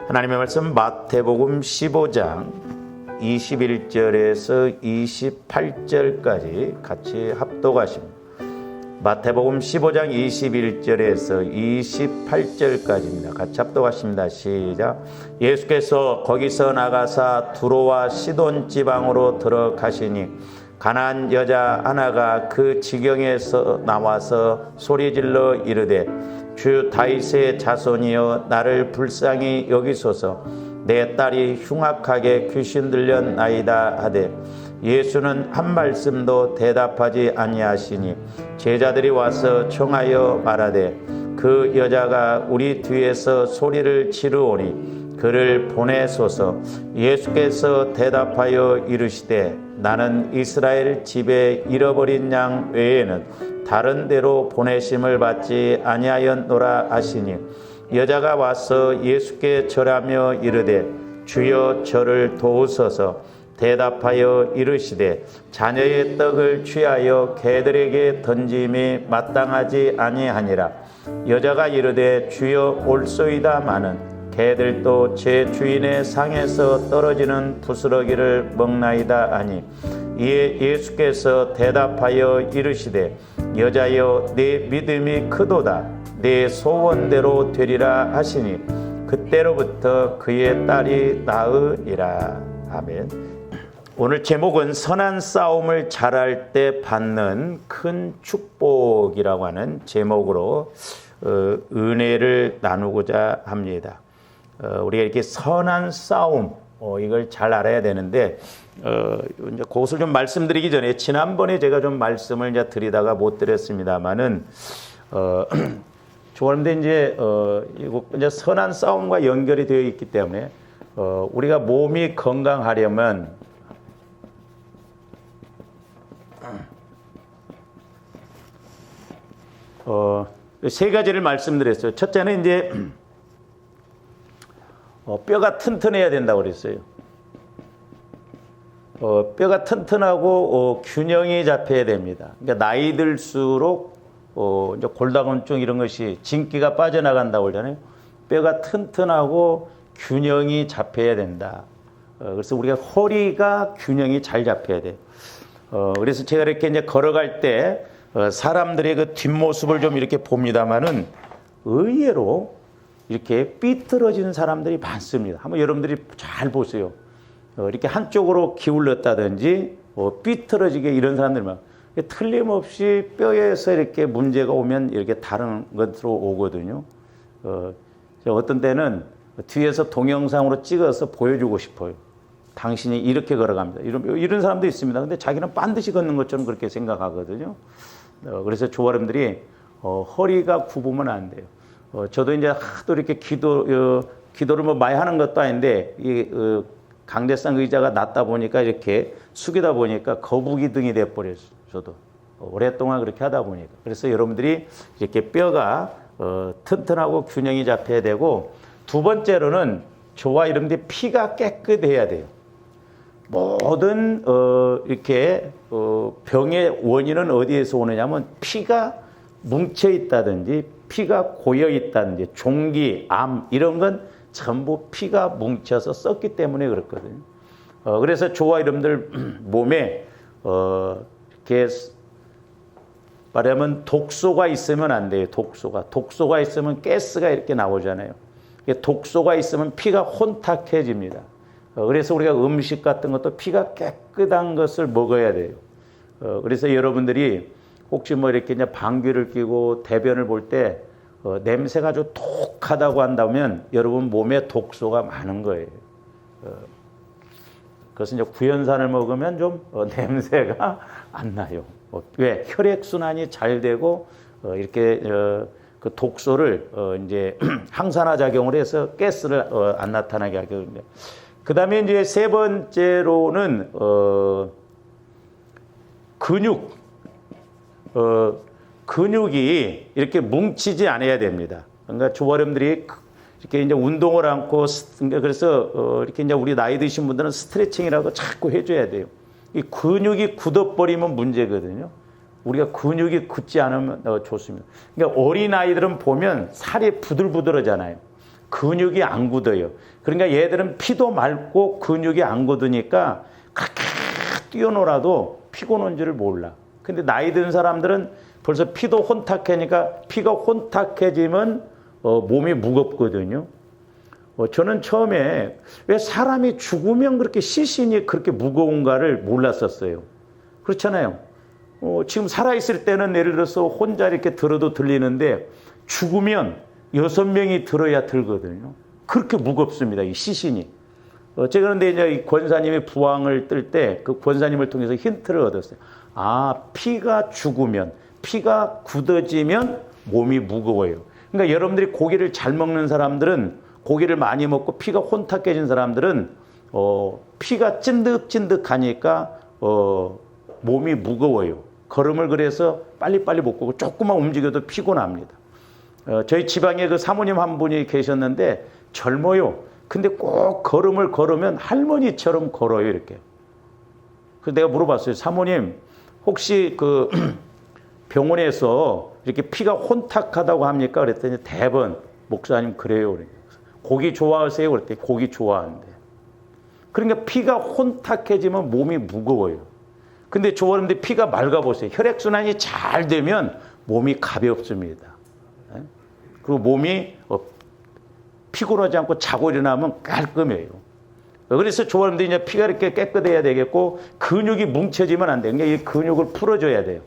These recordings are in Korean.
하나님의 말씀 마태복음 15장 21절에서 28절까지 같이 합독하십니다. 마태복음 15장 21절에서 28절까지입니다. 같이 합독하십니다. 시작. 예수께서 거기서 나가사 두로와 시돈 지방으로 들어가시니 가나안 여자 하나가 그 지경에서 나와서 소리질러 이르되 주 다윗의 자손이여 나를 불쌍히 여기소서. 내 딸이 흉악하게 귀신 들렸나이다 하되 예수는 한 말씀도 대답하지 아니하시니 제자들이 와서 청하여 말하되 그 여자가 우리 뒤에서 소리를 지르오니 그를 보내소서. 예수께서 대답하여 이르시되 나는 이스라엘 집에 잃어버린 양 외에는 다른 데로 보내심을 받지 아니하였노라 하시니 여자가 와서 예수께 절하며 이르되 주여 저를 도우소서. 대답하여 이르시되 자녀의 떡을 취하여 개들에게 던짐이 마땅하지 아니하니라. 여자가 이르되 주여 올소이다마는 개들도 제 주인의 상에서 떨어지는 부스러기를 먹나이다 하니 이에 예수께서 대답하여 이르시되 여자여 네 믿음이 크도다. 네 소원대로 되리라 하시니 그때로부터 그의 딸이 나으니라. 아멘. 오늘 제목은 선한 싸움을 잘할 때 받는 큰 축복이라고 하는 제목으로 은혜를 나누고자 합니다. 우리가 이렇게 선한 싸움 이걸 잘 알아야 되는데 이제 그것을 좀 말씀드리기 전에 지난번에 제가 좀 말씀을 이제 드리다가 못 드렸습니다만은 그런데 이제 이제 선한 싸움과 연결이 되어 있기 때문에 우리가 몸이 건강하려면 세 가지를 말씀드렸어요. 첫째는 이제 뼈가 튼튼해야 된다고 그랬어요. 뼈가 튼튼하고 균형이 잡혀야 됩니다. 그러니까 나이 들수록 이제 골다공증 이런 것이 진기가 빠져나간다고 그러잖아요. 뼈가 튼튼하고 균형이 잡혀야 된다. 그래서 우리가 허리가 균형이 잘 잡혀야 돼요. 그래서 제가 이렇게 이제 걸어갈 때 사람들의 그 뒷모습을 좀 이렇게 봅니다만은 의외로 이렇게 삐뚤어지는 사람들이 많습니다. 한번 여러분들이 잘 보세요. 이렇게 한쪽으로 기울였다든지 삐뚤어지게 이런 사람들이 많아요. 틀림없이 뼈에서 이렇게 문제가 오면 이렇게 다른 것으로 오거든요. 어떤 때는 뒤에서 동영상으로 찍어서 보여주고 싶어요. 당신이 이렇게 걸어갑니다. 이런 사람도 있습니다. 근데 자기는 반드시 걷는 것처럼 그렇게 생각하거든요. 그래서 조아름들이 허리가 굽으면 안 돼요. 저도 이제 하도 이렇게 기도를 뭐 많이 하는 것도 아닌데 강대상 의자가 낮다 보니까 이렇게 숙이다 보니까 거북이 등이 돼버렸어요. 저도 오랫동안 그렇게 하다 보니까. 그래서 여러분들이 이렇게 뼈가 튼튼하고 균형이 잡혀야 되고, 두 번째로는 저와 여러분들이 피가 깨끗해야 돼요. 모든 이렇게 병의 원인은 어디에서 오느냐면 피가 뭉쳐 있다든지 피가 고여 있다든지 종기, 암 이런 건 전부 피가 뭉쳐서 썩기 때문에 그렇거든요. 그래서 저와 여러분들 몸에 이렇게 말하면 독소가 있으면 안 돼요. 독소가 있으면 가스가 이렇게 나오잖아요. 독소가 있으면 피가 혼탁해집니다. 그래서 우리가 음식 같은 것도 피가 깨끗한 것을 먹어야 돼요. 그래서 여러분들이 혹시 뭐 이렇게 이제 방귀를 뀌고 대변을 볼 때 냄새가 아주 독하다고 한다면 여러분 몸에 독소가 많은 거예요. 그래서 이제 구연산을 먹으면 좀 냄새가 안 나요. 왜? 혈액순환이 잘 되고 이렇게 그 독소를 이제 항산화 작용을 해서 가스를 안 나타나게 하게 됩니다. 그 다음에 이제 세 번째로는 근육이 이렇게 뭉치지 않아야 됩니다. 그러니까 조아름들이 이렇게 이제 운동을 않고, 그래서 이렇게 이제 우리 나이 드신 분들은 스트레칭이라고 자꾸 해줘야 돼요. 이 근육이 굳어버리면 문제거든요. 우리가 근육이 굳지 않으면 좋습니다. 그러니까 어린 아이들은 보면 살이 부들부들하잖아요. 근육이 안 굳어요. 그러니까 얘들은 피도 맑고 근육이 안 굳으니까 그렇게 뛰어놀아도 피곤한 줄을 몰라. 근데 나이 든 사람들은 벌써 피도 혼탁하니까 피가 혼탁해지면 몸이 무겁거든요. 저는 처음에 왜 사람이 죽으면 그렇게 시신이 그렇게 무거운가를 몰랐었어요. 그렇잖아요. 지금 살아있을 때는 예를 들어서 혼자 이렇게 들어도 들리는데 죽으면 6명이 들어야 들거든요. 그렇게 무겁습니다. 이 시신이. 제가 그런데 이제 이 권사님의 부항을 뜰 때 그 권사님을 통해서 힌트를 얻었어요. 아, 피가 죽으면, 피가 굳어지면 몸이 무거워요. 그러니까 여러분들이 고기를 잘 먹는 사람들은, 고기를 많이 먹고 피가 혼탁해진 사람들은 피가 찐득찐득하니까 몸이 무거워요. 걸음을 그래서 빨리빨리 못 걷고 조금만 움직여도 피곤합니다. 저희 지방에 그 사모님 한 분이 계셨는데 젊어요. 근데 꼭 걸음을 걸으면 할머니처럼 걸어요, 이렇게. 그래서 내가 물어봤어요. 사모님, 혹시 그 병원에서 이렇게 피가 혼탁하다고 합니까? 그랬더니 대번 목사님 그래요. 고기 좋아하세요? 그랬더니 고기 좋아하는데. 그러니까 피가 혼탁해지면 몸이 무거워요. 근데 저번에 피가 맑아보세요. 혈액순환이 잘 되면 몸이 가볍습니다. 그리고 몸이 피곤하지 않고 자고 일어나면 깔끔해요. 그래서 저번에 이제 피가 이렇게 깨끗해야 되겠고 근육이 뭉쳐지면 안 돼요. 그러니까 이 근육을 풀어줘야 돼요.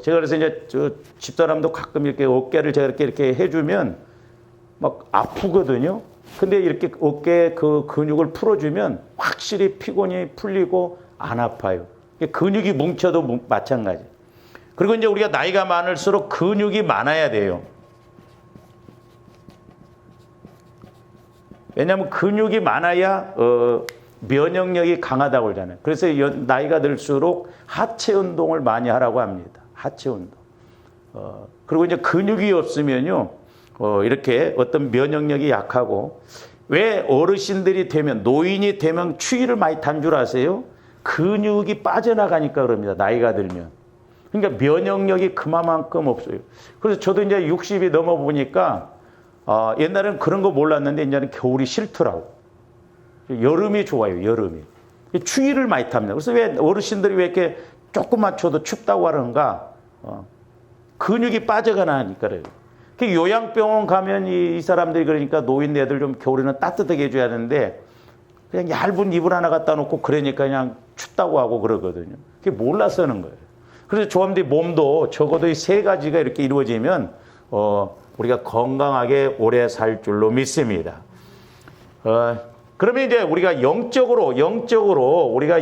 제가 그래서 이제 저 집사람도 가끔 이렇게 어깨를 제가 이렇게 해주면 막 아프거든요. 근데 이렇게 어깨 그 근육을 풀어주면 확실히 피곤이 풀리고 안 아파요. 근육이 뭉쳐도 마찬가지. 그리고 이제 우리가 나이가 많을수록 근육이 많아야 돼요. 왜냐하면 근육이 많아야 면역력이 강하다고 그러잖아요. 그래서 나이가 들수록 하체 운동을 많이 하라고 합니다. 하체 운동. 그리고 이제 근육이 없으면요, 이렇게 어떤 면역력이 약하고, 왜 어르신들이 되면, 노인이 되면 추위를 많이 탄 줄 아세요? 근육이 빠져나가니까 그럽니다. 나이가 들면. 그러니까 면역력이 그만큼 없어요. 그래서 저도 이제 60이 넘어 보니까 옛날에는 그런 거 몰랐는데 이제는 겨울이 싫더라고. 여름이 좋아요. 여름이. 추위를 많이 탑니다. 그래서 왜 어르신들이 왜 이렇게 조금만 쳐도 춥다고 하는가? 근육이 빠져가니까 그래요. 요양병원 가면 이 사람들이 그러니까 노인네들 좀 겨울에는 따뜻하게 해줘야 되는데 그냥 얇은 이불 하나 갖다 놓고 그러니까 그냥 춥다고 하고 그러거든요. 그게 몰라서 하는 거예요. 그래서 조합들 몸도 적어도 이 세 가지가 이렇게 이루어지면 우리가 건강하게 오래 살 줄로 믿습니다. 그러면 이제 우리가 우리가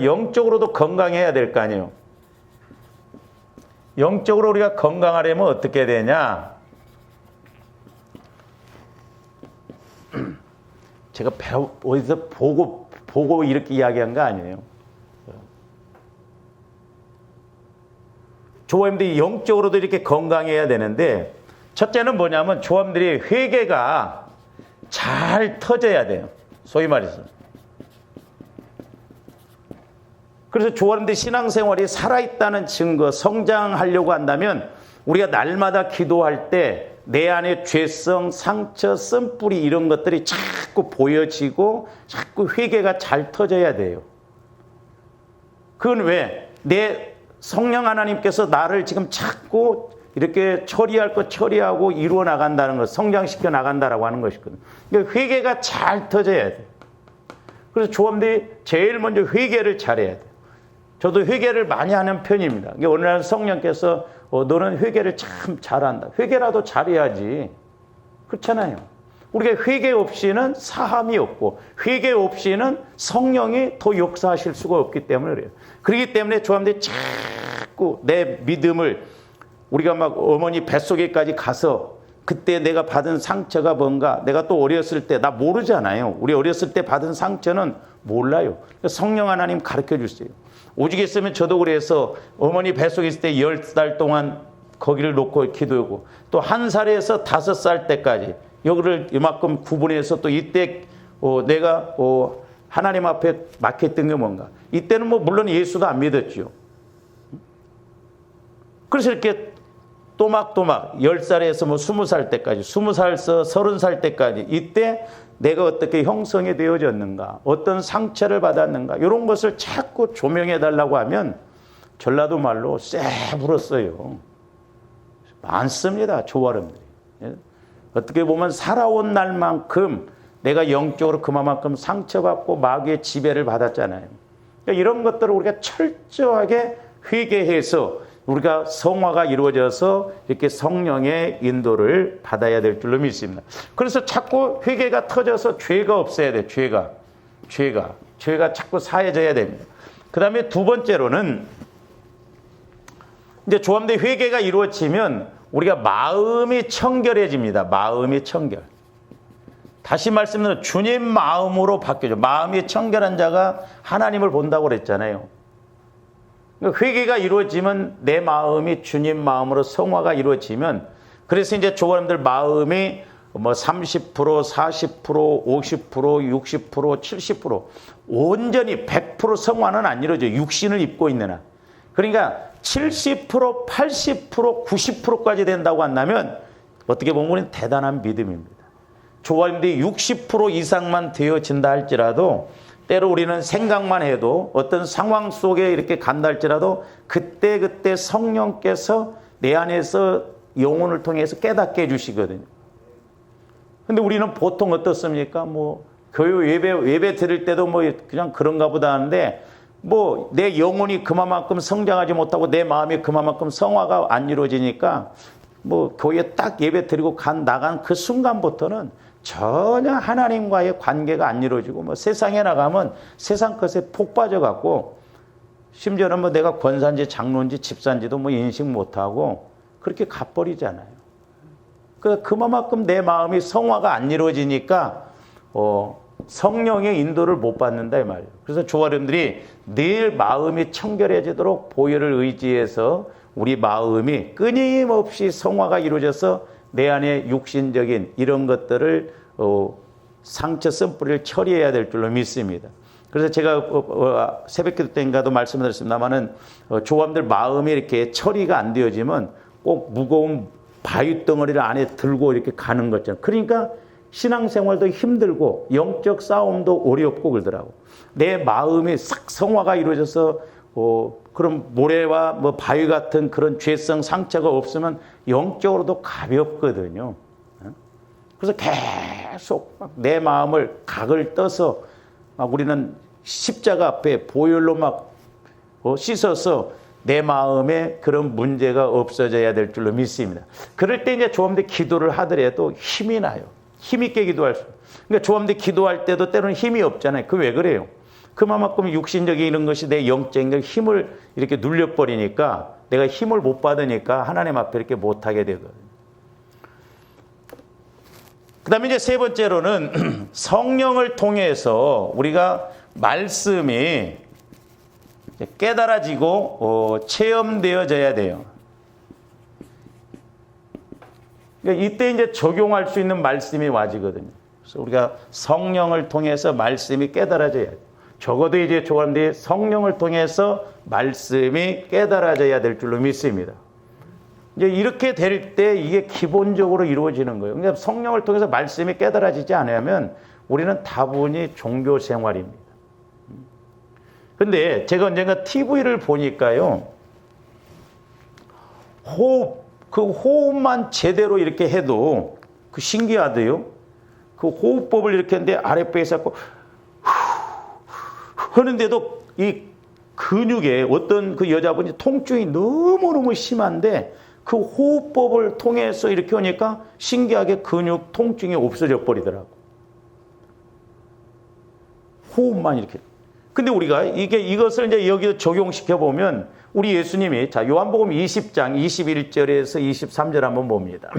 영적으로도 건강해야 될 거 아니에요. 영적으로 우리가 건강하려면 어떻게 되냐? 제가 어디서 보고 이렇게 이야기한 거 아니에요. 조합들이 영적으로도 이렇게 건강해야 되는데, 첫째는 뭐냐면 조합들이 회개가 잘 터져야 돼요. 소위 말해서. 그래서 조합들이 신앙생활이 살아있다는 증거, 성장하려고 한다면 우리가 날마다 기도할 때 내 안에 죄성, 상처, 쓴뿌리 이런 것들이 자꾸 보여지고 자꾸 회개가 잘 터져야 돼요. 그건 왜? 내 성령 하나님께서 나를 지금 자꾸 이렇게 처리할 것 처리하고 이루어 나간다는 것, 성장시켜 나간다라고 하는 것이거든요. 그러니까 회개가 잘 터져야 돼요. 그래서 조합들이 제일 먼저 회개를 잘해야 돼요. 저도 회개를 많이 하는 편입니다. 어느 날 성령께서 너는 회개를 참 잘한다. 회개라도 잘해야지. 그렇잖아요. 우리가 회개 없이는 사함이 없고 회개 없이는 성령이 더 역사하실 수가 없기 때문에 그래요. 그렇기 때문에 조합들이 자꾸 내 믿음을 우리가 막 어머니 뱃속에까지 가서 그때 내가 받은 상처가 뭔가, 내가 또 어렸을 때 나 모르잖아요. 우리 어렸을 때 받은 상처는 몰라요. 성령 하나님 가르쳐 주세요. 오죽했으면 저도 그래서 어머니 뱃속에 있을 때 10살 동안 거기를 놓고 기도하고 또 1살에서 5살 때까지 여기를 이만큼 구분해서 또 이때 내가 하나님 앞에 막혔던 게 뭔가. 이때는 뭐 물론 예수도 안 믿었죠. 그래서 이렇게 또박또박 10살에서 뭐 20살 때까지, 20살에서 30살 때까지 이때 내가 어떻게 형성이 되어졌는가, 어떤 상처를 받았는가, 이런 것을 자꾸 조명해 달라고 하면 전라도 말로 쎄불었어요. 많습니다, 조화름들이. 어떻게 보면 살아온 날만큼 내가 영적으로 그만큼 상처받고 마귀의 지배를 받았잖아요. 그러니까 이런 것들을 우리가 철저하게 회개해서 우리가 성화가 이루어져서 이렇게 성령의 인도를 받아야 될 줄로 믿습니다. 그래서 자꾸 회개가 터져서 죄가 없어야 돼. 죄가 자꾸 사해져야 됩니다. 그 다음에 두 번째로는 이제 조합대 회개가 이루어지면 우리가 마음이 청결해집니다. 마음이 청결. 다시 말씀드리면 주님 마음으로 바뀌죠. 마음이 청결한 자가 하나님을 본다고 그랬잖아요. 회개가 이루어지면 내 마음이 주님 마음으로 성화가 이루어지면, 그래서 이제 조원님들 마음이 뭐 30%, 40%, 50%, 60%, 70% 온전히 100% 성화는 안 이루어져요. 육신을 입고 있는 한. 그러니까 70%, 80%, 90%까지 된다고 한다면 어떻게 보면 우리는 대단한 믿음입니다. 조원님들이 60% 이상만 되어진다 할지라도, 때로 우리는 생각만 해도 어떤 상황 속에 이렇게 간다 할지라도 그때 성령께서 내 안에서 영혼을 통해서 깨닫게 해주시거든요. 근데 우리는 보통 어떻습니까? 뭐 교회 예배 드릴 때도 뭐 그냥 그런가 보다 하는데, 뭐 내 영혼이 그만큼 성장하지 못하고 내 마음이 그만큼 성화가 안 이루어지니까 뭐 교회에 딱 예배 드리고 나간 그 순간부터는 전혀 하나님과의 관계가 안 이루어지고, 뭐 세상에 나가면 세상 것에 폭 빠져갖고, 심지어는 뭐 내가 권사인지 장로인지 집사인지도 뭐 인식 못하고 그렇게 가버리잖아요. 그만큼 내 마음이 성화가 안 이루어지니까 성령의 인도를 못 받는다 이 말이에요. 그래서 조화령들이 늘 마음이 청결해지도록 보혈을 의지해서 우리 마음이 끊임없이 성화가 이루어져서 내 안에 육신적인 이런 것들을 상처 쓴뿌리를 처리해야 될 줄로 믿습니다. 그래서 제가 새벽기도 때인가도 말씀드렸습니다만은 조함들 마음이 이렇게 처리가 안 되어지면 꼭 무거운 바위 덩어리를 안에 들고 이렇게 가는 거죠. 그러니까 신앙생활도 힘들고 영적 싸움도 어렵고 그러더라고. 내 마음이 싹 성화가 이루어져서 그런 모래와 뭐 바위 같은 그런 죄성 상처가 없으면 영적으로도 가볍거든요. 그래서 계속 내 마음을 각을 떠서 우리는 십자가 앞에 보혈로 막 씻어서 내 마음에 그런 문제가 없어져야 될 줄로 믿습니다. 그럴 때 이제 조함대 기도를 하더라도 힘이 나요. 힘있게 기도할 수. 그러니까 조함대 기도할 때도 때로는 힘이 없잖아요. 그 왜 그래요? 그만큼 육신적인 이런 것이 내 영적인 힘을 이렇게 눌려버리니까 내가 힘을 못 받으니까 하나님 앞에 이렇게 못하게 되거든요. 그 다음에 이제 세 번째로는 성령을 통해서 우리가 말씀이 깨달아지고 체험되어져야 돼요. 그러니까 이때 이제 적용할 수 있는 말씀이 와지거든요. 그래서 우리가 성령을 통해서 말씀이 깨달아져야 돼요. 적어도 이제 조감들이 성령을 통해서 말씀이 깨달아져야 될 줄로 믿습니다. 이제 이렇게 될 때 이게 기본적으로 이루어지는 거예요. 그러니까 성령을 통해서 말씀이 깨달아지지 않으면 우리는 다분히 종교 생활입니다. 근데 제가 언젠가 TV를 보니까요, 그 호흡만 제대로 이렇게 해도 그 신기하대요. 그 호흡법을 이렇게 했는데 아랫배에서 자꾸 하는데도 이 근육에 어떤 그 여자분이 통증이 너무너무 심한데 그 호흡법을 통해서 이렇게 하니까 신기하게 근육 통증이 없어져 버리더라고. 호흡만 이렇게. 근데 우리가 이것을 이제 여기에 적용시켜 보면 우리 예수님이 자 요한복음 20장 21절에서 23절 한번 봅니다.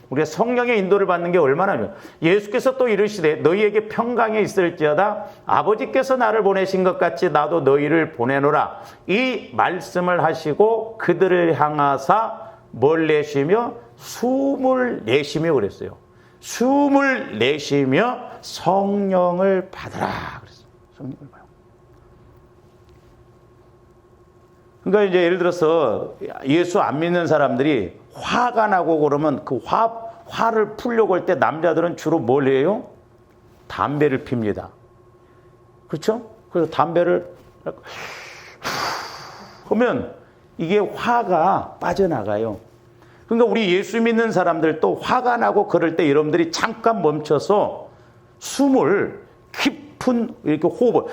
우리가 성령의 인도를 받는 게 얼마나 예수께서 또 이르시되 너희에게 평강이 있을지어다 아버지께서 나를 보내신 것 같이 나도 너희를 보내노라 이 말씀을 하시고 그들을 향하사 뭘 내쉬며 숨을 내쉬며 그랬어요. 숨을 내쉬며 성령을 받으라 그랬어요. 성령을 받으라. 그러니까 이제 예를 들어서 예수 안 믿는 사람들이 화가 나고 그러면 그 화를 풀려고 할 때 남자들은 주로 뭘 해요? 담배를 핍니다. 그렇죠? 그래서 담배를 하면 이게 화가 빠져나가요. 그러니까 우리 예수 믿는 사람들도 화가 나고 그럴 때 여러분들이 잠깐 멈춰서 숨을 깊은 이렇게 호흡을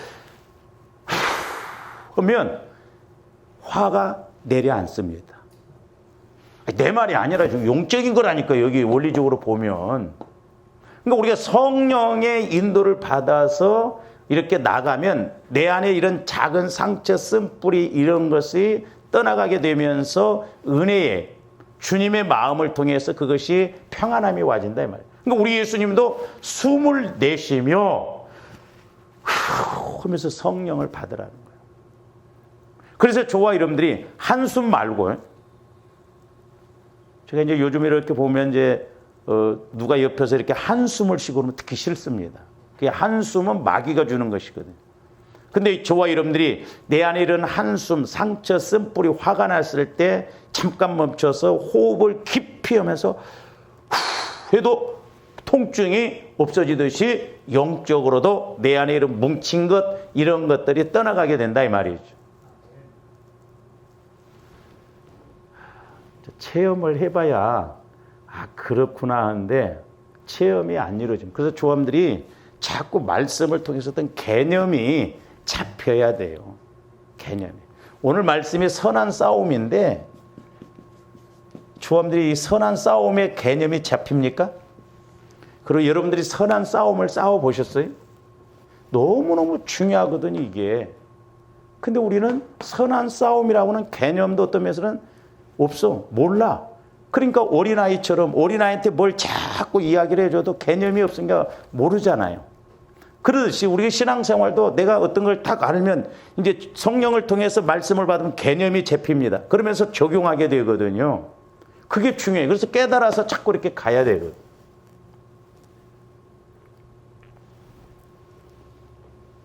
하면 화가 내려앉습니다. 내 말이 아니라 좀 용적인 거라니까 여기 원리적으로 보면. 그러니까 우리가 성령의 인도를 받아서 이렇게 나가면 내 안에 이런 작은 상처, 쓴뿌리 이런 것이 떠나가게 되면서 은혜에 주님의 마음을 통해서 그것이 평안함이 와진다 이 말이에요. 그러니까 우리 예수님도 숨을 내쉬며 하면서 성령을 받으라는 거예요. 그래서 저와 여러분들이 한숨 말고, 제가 이제 요즘 이렇게 보면 이제 누가 옆에서 이렇게 한숨을 쉬고 그러면 듣기 싫습니다. 그 한숨은 마귀가 주는 것이거든요. 근데 저와 여러분들이 내 안에 이런 한숨, 상처, 쓴뿌리, 화가 났을 때 잠깐 멈춰서 호흡을 깊이 하면서 해도 통증이 없어지듯이 영적으로도 내 안에 이런 뭉친 것, 이런 것들이 떠나가게 된다 이 말이죠. 체험을 해봐야 그렇구나 하는데 체험이 안 이루어집니다. 그래서 조함들이 자꾸 말씀을 통해서 어떤 개념이 잡혀야 돼요. 개념이. 오늘 말씀이 선한 싸움인데 조함들이 이 선한 싸움의 개념이 잡힙니까? 그리고 여러분들이 선한 싸움을 싸워보셨어요? 너무너무 중요하거든요, 이게. 근데 우리는 선한 싸움이라고는 개념도 어떤 면에서는 없어. 몰라. 그러니까 어린아이처럼 어린아이한테 뭘 자꾸 이야기를 해줘도 개념이 없으니까 모르잖아요. 그러듯이 우리의 신앙생활도 내가 어떤 걸 딱 알면 이제 성령을 통해서 말씀을 받으면 개념이 잡힙니다. 그러면서 적용하게 되거든요. 그게 중요해요. 그래서 깨달아서 자꾸 이렇게 가야 되거든요.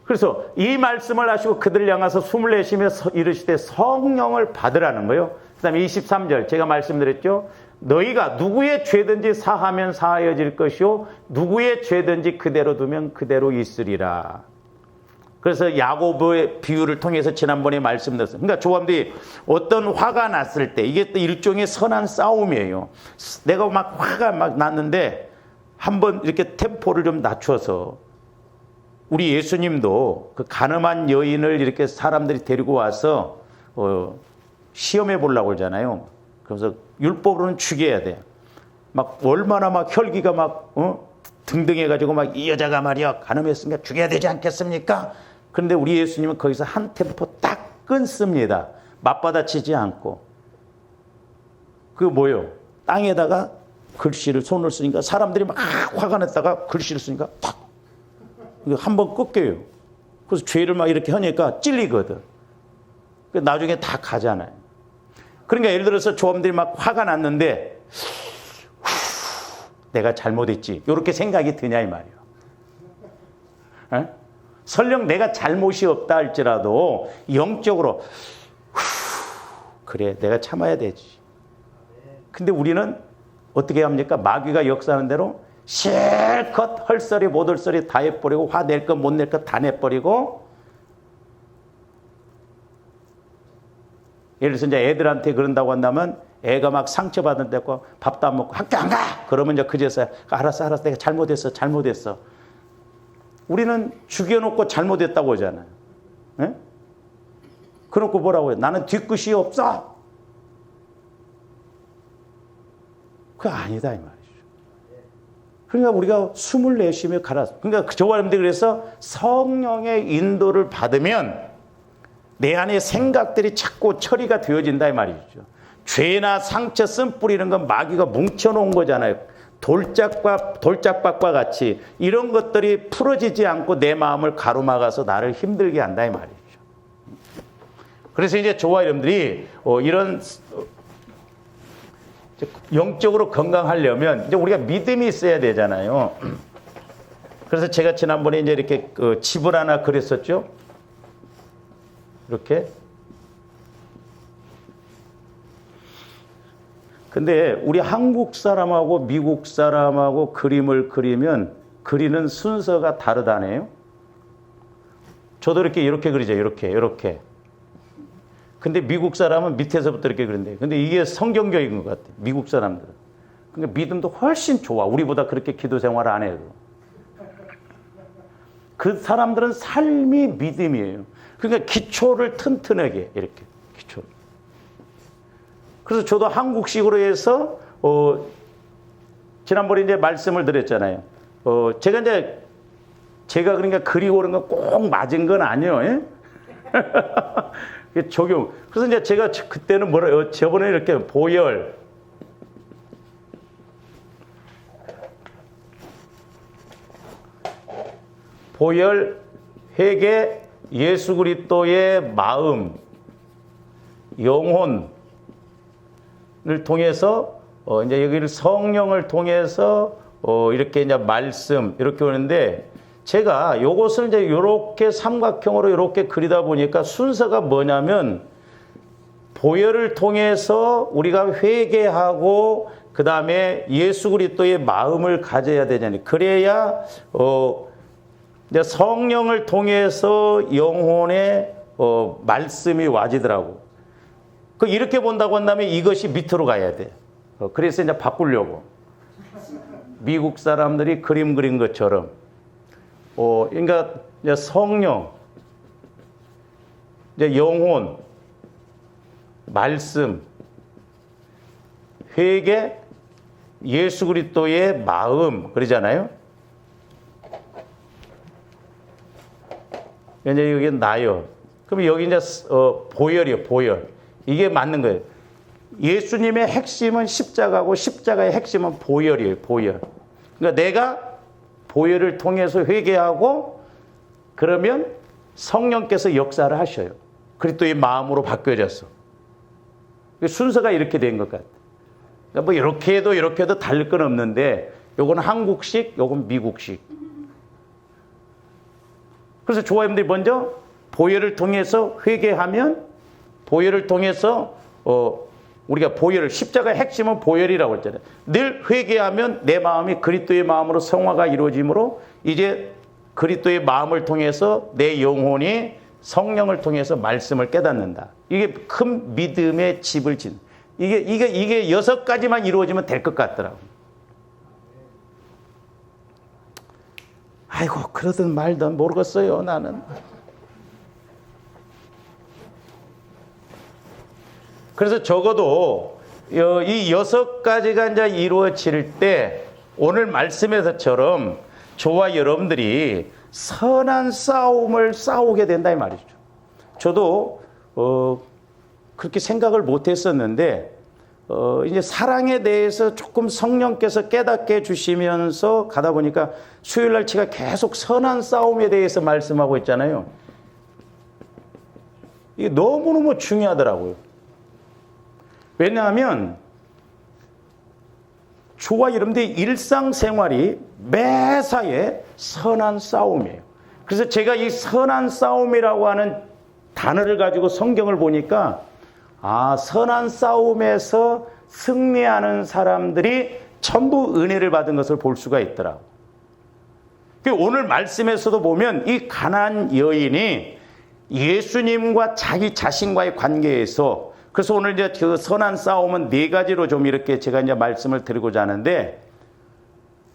그래서 이 말씀을 하시고 그들 향해서 숨을 내쉬며 이르시되 성령을 받으라는 거예요. 그 다음에 23절 제가 말씀드렸죠. 너희가 누구의 죄든지 사하면 사하여질 것이요 누구의 죄든지 그대로 두면 그대로 있으리라. 그래서 야고보의 비유를 통해서 지난번에 말씀드렸어요. 그러니까 조함들이 어떤 화가 났을 때 이게 또 일종의 선한 싸움이에요. 내가 막 화가 막 났는데 한번 이렇게 템포를 좀 낮춰서 우리 예수님도 그 가늠한 여인을 이렇게 사람들이 데리고 와서 시험해 보려고 그러잖아요. 그래서 율법으로는 죽여야 돼. 막 얼마나 막 혈기가 막 등등해가지고 막 이 여자가 말이야 가늠했으니까 죽여야 되지 않겠습니까? 그런데 우리 예수님은 거기서 한 템포 딱 끊습니다. 맞받아치지 않고. 그게 뭐예요? 땅에다가 글씨를 손을 쓰니까 사람들이 막 화가 났다가 글씨를 쓰니까 탁 한번 꺾여요. 그래서 죄를 막 이렇게 하니까 찔리거든. 나중에 다 가잖아요. 그러니까 예를 들어서 조함들이 막 화가 났는데 내가 잘못했지 이렇게 생각이 드냐 이 말이에요. 에? 설령 내가 잘못이 없다 할지라도 영적으로 그래 내가 참아야 되지. 근데 우리는 어떻게 합니까? 마귀가 역사하는 대로 실컷 헐소리 못할소리 다 해버리고 화낼 것 못 낼 것 다 내버리고 예를 들어서 이제 애들한테 그런다고 한다면 애가 막 상처받는다고 밥도 안 먹고 학교 안 가! 그러면 이제 그제서야 알았어 내가 잘못했어. 우리는 죽여놓고 잘못했다고 하잖아요. 네? 그놓고 뭐라고 해요? 나는 뒤끝이 없어. 그거 아니다 이 말이죠. 그러니까 우리가 숨을 내쉬며 가라. 그러니까 저와 여러분들 그래서 성령의 인도를 받으면 내 안에 생각들이 자꾸 처리가 되어진다 이 말이죠. 죄나 상처 쓴뿌리 이런 건 마귀가 뭉쳐놓은 거잖아요. 돌짝밭과 같이 이런 것들이 풀어지지 않고 내 마음을 가로막아서 나를 힘들게 한다 이 말이죠. 그래서 이제 저와 여러분들이 이런 영적으로 건강하려면 이제 우리가 믿음이 있어야 되잖아요. 그래서 제가 지난번에 이제 이렇게 집을 하나 그렸었죠. 이렇게 근데 우리 한국 사람하고 미국 사람하고 그림을 그리면 그리는 순서가 다르다네요. 저도 이렇게 그리죠. 이렇게. 근데 미국 사람은 밑에서부터 이렇게 그린대요. 근데 이게 성경적인 것 같아요. 미국 사람들은. 그러니까 믿음도 훨씬 좋아. 우리보다 그렇게 기도 생활 안 해도. 그 사람들은 삶이 믿음이에요. 그러니까 기초를 튼튼하게 이렇게 기초. 그래서 저도 한국식으로 해서 지난번에 이제 말씀을 드렸잖아요. 제가 그러니까 그리고 그런 거 꼭 맞은 건 아니에요. 적용. 그래서 이제 제가 그때는 저번에 이렇게 보혈, 회개, 예수 그리스도의 마음, 영혼을 통해서 이제 여기를 성령을 통해서 이렇게 이제 말씀 이렇게 오는데 제가 요것을 이제 이렇게 삼각형으로 이렇게 그리다 보니까 순서가 뭐냐면 보혈을 통해서 우리가 회개하고 그 다음에 예수 그리스도의 마음을 가져야 되잖아요. 그래야 이제 성령을 통해서 영혼의 말씀이 와지더라고. 이렇게 본다고 한다면 이것이 밑으로 가야 돼. 그래서 이제 바꾸려고. 미국 사람들이 그림 그린 것처럼. 그러니까 이제 성령, 이제 영혼, 말씀, 회개, 예수 그리스도의 마음 그러잖아요. 이제 여기 나요. 그럼 여기 이제 보혈이요, 보혈. 이게 맞는 거예요. 예수님의 핵심은 십자가고 십자가의 핵심은 보혈이에요, 보혈. 그러니까 내가 보혈을 통해서 회개하고 그러면 성령께서 역사를 하셔요. 그리스도의 마음으로 바뀌어졌어. 순서가 이렇게 된 것 같아요. 그러니까 뭐 이렇게 해도 다를 건 없는데 요건 한국식, 요건 미국식. 그래서 조화님들이 먼저 보혈을 통해서 회개하면 보혈을 통해서 우리가 보혈을 십자가의 핵심은 보혈이라고 했잖아요. 늘 회개하면 내 마음이 그리스도의 마음으로 성화가 이루어지므로 이제 그리스도의 마음을 통해서 내 영혼이 성령을 통해서 말씀을 깨닫는다. 이게 큰 믿음의 집을 짓는. 이게 6가지만 이루어지면 될 것 같더라고. 아이고 그러든 말든 모르겠어요 나는. 그래서 적어도 이 6가지가 이제 이루어질 때 오늘 말씀에서처럼 저와 여러분들이 선한 싸움을 싸우게 된다 이 말이죠. 저도 그렇게 생각을 못했었는데 이제 사랑에 대해서 조금 성령께서 깨닫게 해주시면서 가다 보니까 수요일날 제가 계속 선한 싸움에 대해서 말씀하고 있잖아요. 이게 너무너무 중요하더라고요. 왜냐하면 저와 여러분들의 일상생활이 매사에 선한 싸움이에요. 그래서 제가 이 선한 싸움이라고 하는 단어를 가지고 성경을 보니까 선한 싸움에서 승리하는 사람들이 전부 은혜를 받은 것을 볼 수가 있더라고요. 오늘 말씀에서도 보면 이 가나안 여인이 예수님과 자기 자신과의 관계에서 그래서 오늘 이제 그 선한 싸움은 4가지로 좀 이렇게 제가 이제 말씀을 드리고자 하는데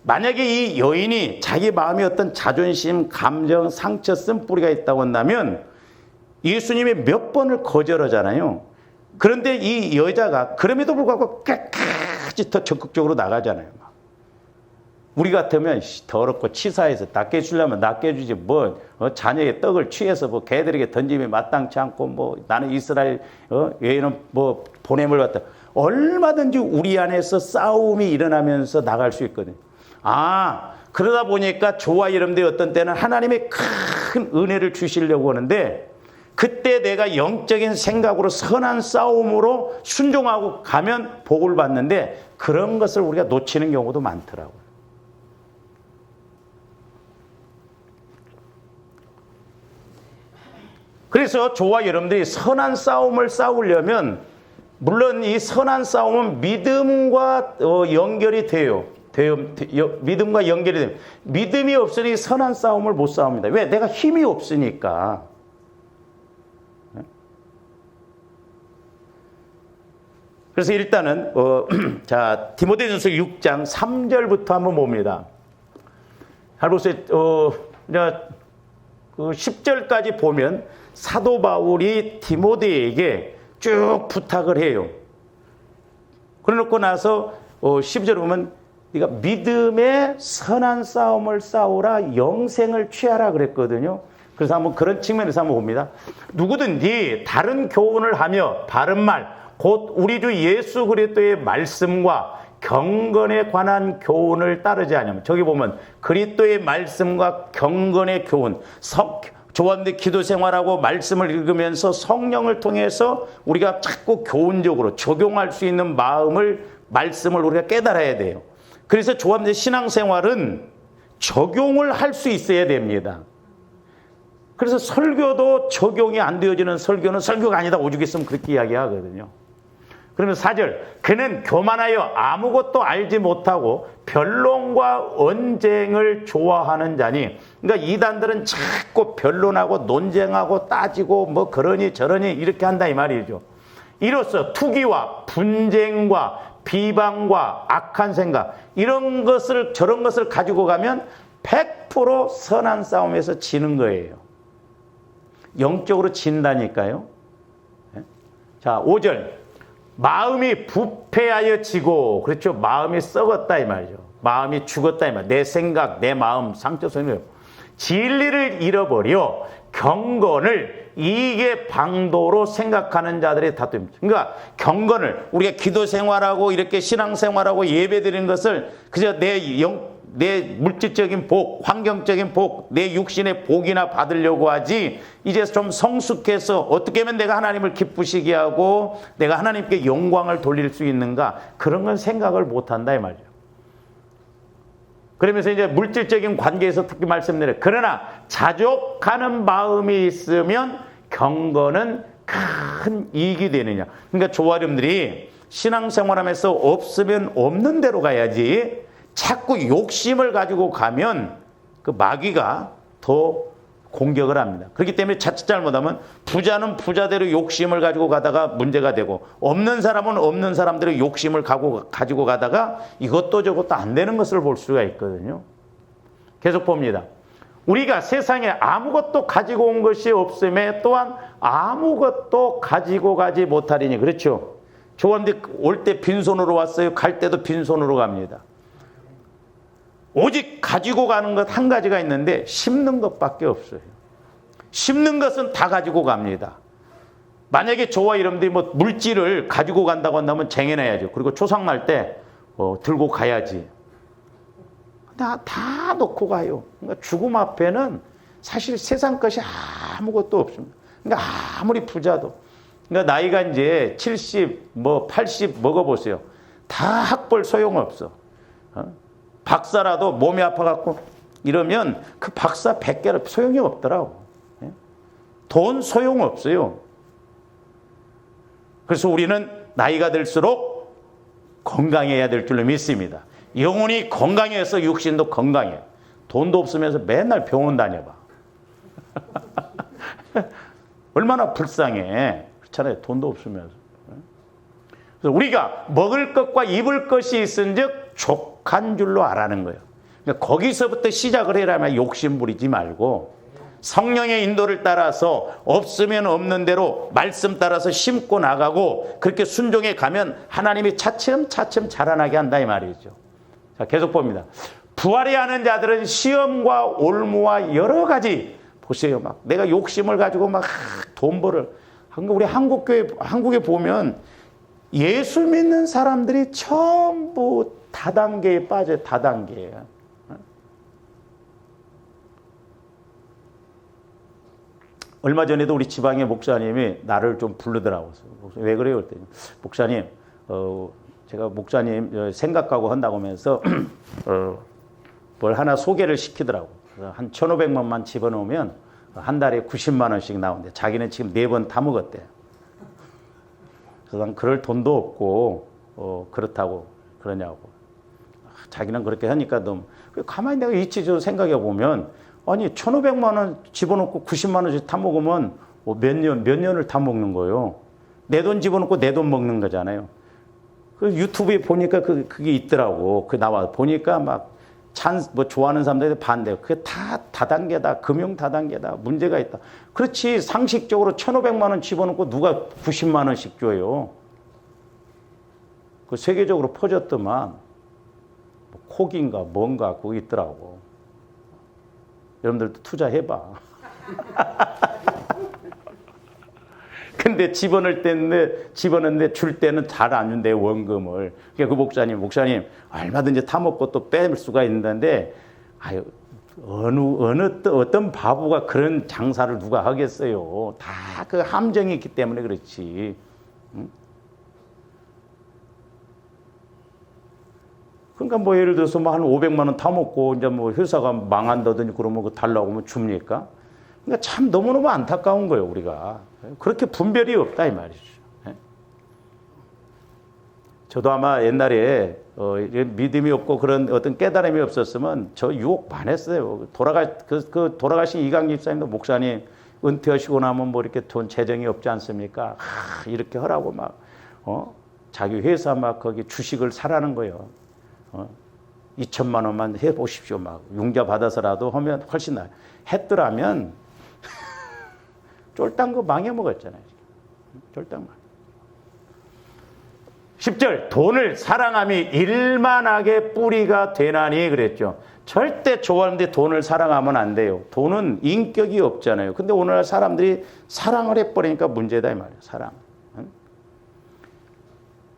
만약에 이 여인이 자기 마음에 어떤 자존심, 감정, 상처, 쓴뿌리가 있다고 한다면 예수님이 몇 번을 거절하잖아요. 그런데 이 여자가 그럼에도 불구하고 끝까지 더 적극적으로 나가잖아요. 우리 같으면 더럽고 치사해서 낫게 해주려면 낫게 해주지 뭐 자녀의 떡을 취해서 뭐 개들에게 던짐이 마땅치 않고 뭐 나는 이스라엘 여인은 뭐 보냄을 받다. 얼마든지 우리 안에서 싸움이 일어나면서 나갈 수 있거든요. 그러다 보니까 저와 여러분들이 어떤 때는 하나님의 큰 은혜를 주시려고 하는데 그때 내가 영적인 생각으로 선한 싸움으로 순종하고 가면 복을 받는데 그런 것을 우리가 놓치는 경우도 많더라고요. 그래서 저와 여러분들이 선한 싸움을 싸우려면 물론 이 선한 싸움은 믿음과 연결이 돼요. 믿음과 연결이 돼요. 믿음이 없으니 선한 싸움을 못 싸웁니다. 왜? 내가 힘이 없으니까. 그래서 일단은 자, 디모데전서 6장 3절부터 한번 봅니다. 잘 보세요. 그 10절까지 보면 사도 바울이 디모데에게 쭉 부탁을 해요. 그래놓고 나서 12절 보면 네가 믿음의 선한 싸움을 싸우라, 영생을 취하라 그랬거든요. 그래서 한번 그런 측면에서 한번 봅니다. 누구든지 다른 교훈을 하며 바른 말, 곧 우리 주 예수 그리스도의 말씀과 경건에 관한 교훈을 따르지 않으면, 저기 보면 그리스도의 말씀과 경건의 교훈, 조합된 기도 생활하고 말씀을 읽으면서 성령을 통해서 우리가 자꾸 교훈적으로 적용할 수 있는 말씀을 우리가 깨달아야 돼요. 그래서 조합된 신앙생활은 적용을 할 수 있어야 됩니다. 그래서 설교도 적용이 안 되어지는 설교는 설교가 아니다, 오죽 있으면 그렇게 이야기하거든요. 그러면 4절, 그는 교만하여 아무것도 알지 못하고 변론과 언쟁을 좋아하는 자니, 그러니까 이단들은 자꾸 변론하고 논쟁하고 따지고 뭐 그러니 저러니 이렇게 한다 이 말이죠. 이로써 투기와 분쟁과 비방과 악한 생각, 이런 것을 저런 것을 가지고 가면 100% 선한 싸움에서 지는 거예요. 영적으로 진다니까요. 자, 5절, 마음이 부패하여 지고, 그렇죠, 마음이 썩었다 이 말이죠. 마음이 죽었다 이 말. 내 생각, 내 마음 상처성이에요. 진리를 잃어버려 경건을 이익의 방도로 생각하는 자들의 다툼입니다. 그러니까 경건을, 우리가 기도 생활하고 이렇게 신앙 생활하고 예배 드리는 것을 그저 내 물질적인 복, 환경적인 복, 내 육신의 복이나 받으려고 하지, 이제 좀 성숙해서 어떻게 하면 내가 하나님을 기쁘시게 하고 내가 하나님께 영광을 돌릴 수 있는가, 그런 건 생각을 못한다 이 말이죠. 그러면서 이제 물질적인 관계에서 특히 말씀드려요. 그러나 자족하는 마음이 있으면 경건은 큰 이익이 되느냐. 그러니까 조아름들이 신앙생활하면서 없으면 없는 대로 가야지, 자꾸 욕심을 가지고 가면 그 마귀가 더 공격을 합니다. 그렇기 때문에 자칫 잘못하면 부자는 부자대로 욕심을 가지고 가다가 문제가 되고, 없는 사람은 없는 사람대로 욕심을 가지고 가다가 이것도 저것도 안 되는 것을 볼 수가 있거든요. 계속 봅니다. 우리가 세상에 아무것도 가지고 온 것이 없음에 또한 아무것도 가지고 가지 못하리니, 그렇죠. 조원대 올 때 빈손으로 왔어요. 갈 때도 빈손으로 갑니다. 오직 가지고 가는 것 한 가지가 있는데 심는 것밖에 없어요. 심는 것은 다 가지고 갑니다. 만약에 저와 여러분들이 뭐 물질을 가지고 간다고 한다면 쟁여놔야죠. 그리고 초상날 때 들고 가야지. 다 놓고 가요. 그러니까 죽음 앞에는 사실 세상 것이 아무것도 없습니다. 그러니까 아무리 부자도, 그러니까 나이가 이제 70, 80 먹어보세요. 다 학벌 소용없어. 박사라도 몸이 아파갖고 이러면 그 박사 100개를 소용이 없더라고. 돈 소용없어요. 그래서 우리는 나이가 들수록 건강해야 될 줄로 믿습니다. 영혼이 건강해서 육신도 건강해. 돈도 없으면서 맨날 병원 다녀봐. 얼마나 불쌍해. 그렇잖아요. 돈도 없으면서. 그래서 우리가 먹을 것과 입을 것이 있은즉 족한 줄로 알아는 거예요. 그러니까 거기서부터 시작을 해라면 욕심 부리지 말고 성령의 인도를 따라서 없으면 없는 대로 말씀 따라서 심고 나가고 그렇게 순종해 가면 하나님이 차츰차츰 자라나게 한다 이 말이죠. 자, 계속 봅니다. 부활해하는 자들은 시험과 올무와 여러 가지, 보세요. 막 내가 욕심을 가지고 막 돈 벌을. 우리 한국에 보면 예수 믿는 사람들이 전부 다단계에 빠져요. 다단계에. 얼마 전에도 우리 지방의 목사님이 나를 좀 부르더라고요. 왜 그래요? 그랬더니 목사님, 제가 목사님 생각하고 한다고 하면서 뭘 하나 소개를 시키더라고. 한 1,500만만 집어넣으면 한 달에 90만 원씩 나오는데 자기는 지금 4번 다 먹었대. 그래서 난 그럴 돈도 없고 그렇다고 그러냐고. 자기는 그렇게 하니까 너무 가만히 내가 이치적으로 생각해 보면 아니 1,500만 원 집어넣고 90만 원씩 타 먹으면 몇 년을 타 먹는 거예요. 내 돈 집어넣고 내 돈 먹는 거잖아요. 그 유튜브에 보니까 그게 있더라고. 그 나와 보니까 막 좋아하는 사람들이 반대요. 그게 다 다단계다. 금융 다단계다. 문제가 있다. 그렇지. 상식적으로 1,500만 원 집어넣고 누가 90만 원씩 줘요. 그 세계적으로 퍼졌더만 콕인가 뭔가 그거 있더라고. 여러분들도 투자해봐. 근데 집어넣는데 줄 때는 잘 안 준대, 원금을. 그러니까 그 목사님, 얼마든지 타먹고 또 뺄 수가 있는데, 아유, 어떤 바보가 그런 장사를 누가 하겠어요. 다 그 함정이 있기 때문에 그렇지. 응? 그러니까 뭐 예를 들어서 뭐 한 500만 원 타먹고 이제 뭐 회사가 망한다더니 그러면 그 달라고 하면 줍니까? 그러니까 참 너무너무 안타까운 거예요, 우리가. 그렇게 분별이 없다, 이 말이죠. 저도 아마 옛날에 믿음이 없고 그런 어떤 깨달음이 없었으면 저 유혹 많았어요. 돌아가신 이강기 집사님도 목사님 은퇴하시고 나면 뭐 이렇게 돈 재정이 없지 않습니까? 이렇게 하라고 막, 자기 회사 막 거기 주식을 사라는 거예요. 2천만 원만 해보십시오. 막 융자 받아서라도 하면 훨씬 나아요. 했더라면 쫄딱 거 망해먹었잖아요. 쫄딱 망. 10절 돈을 사랑함이 일만하게 뿌리가 되나니 그랬죠. 절대 좋아하는데 돈을 사랑하면 안 돼요. 돈은 인격이 없잖아요. 근데 오늘날 사람들이 사랑을 해버리니까 문제다 이 말이에요. 사랑.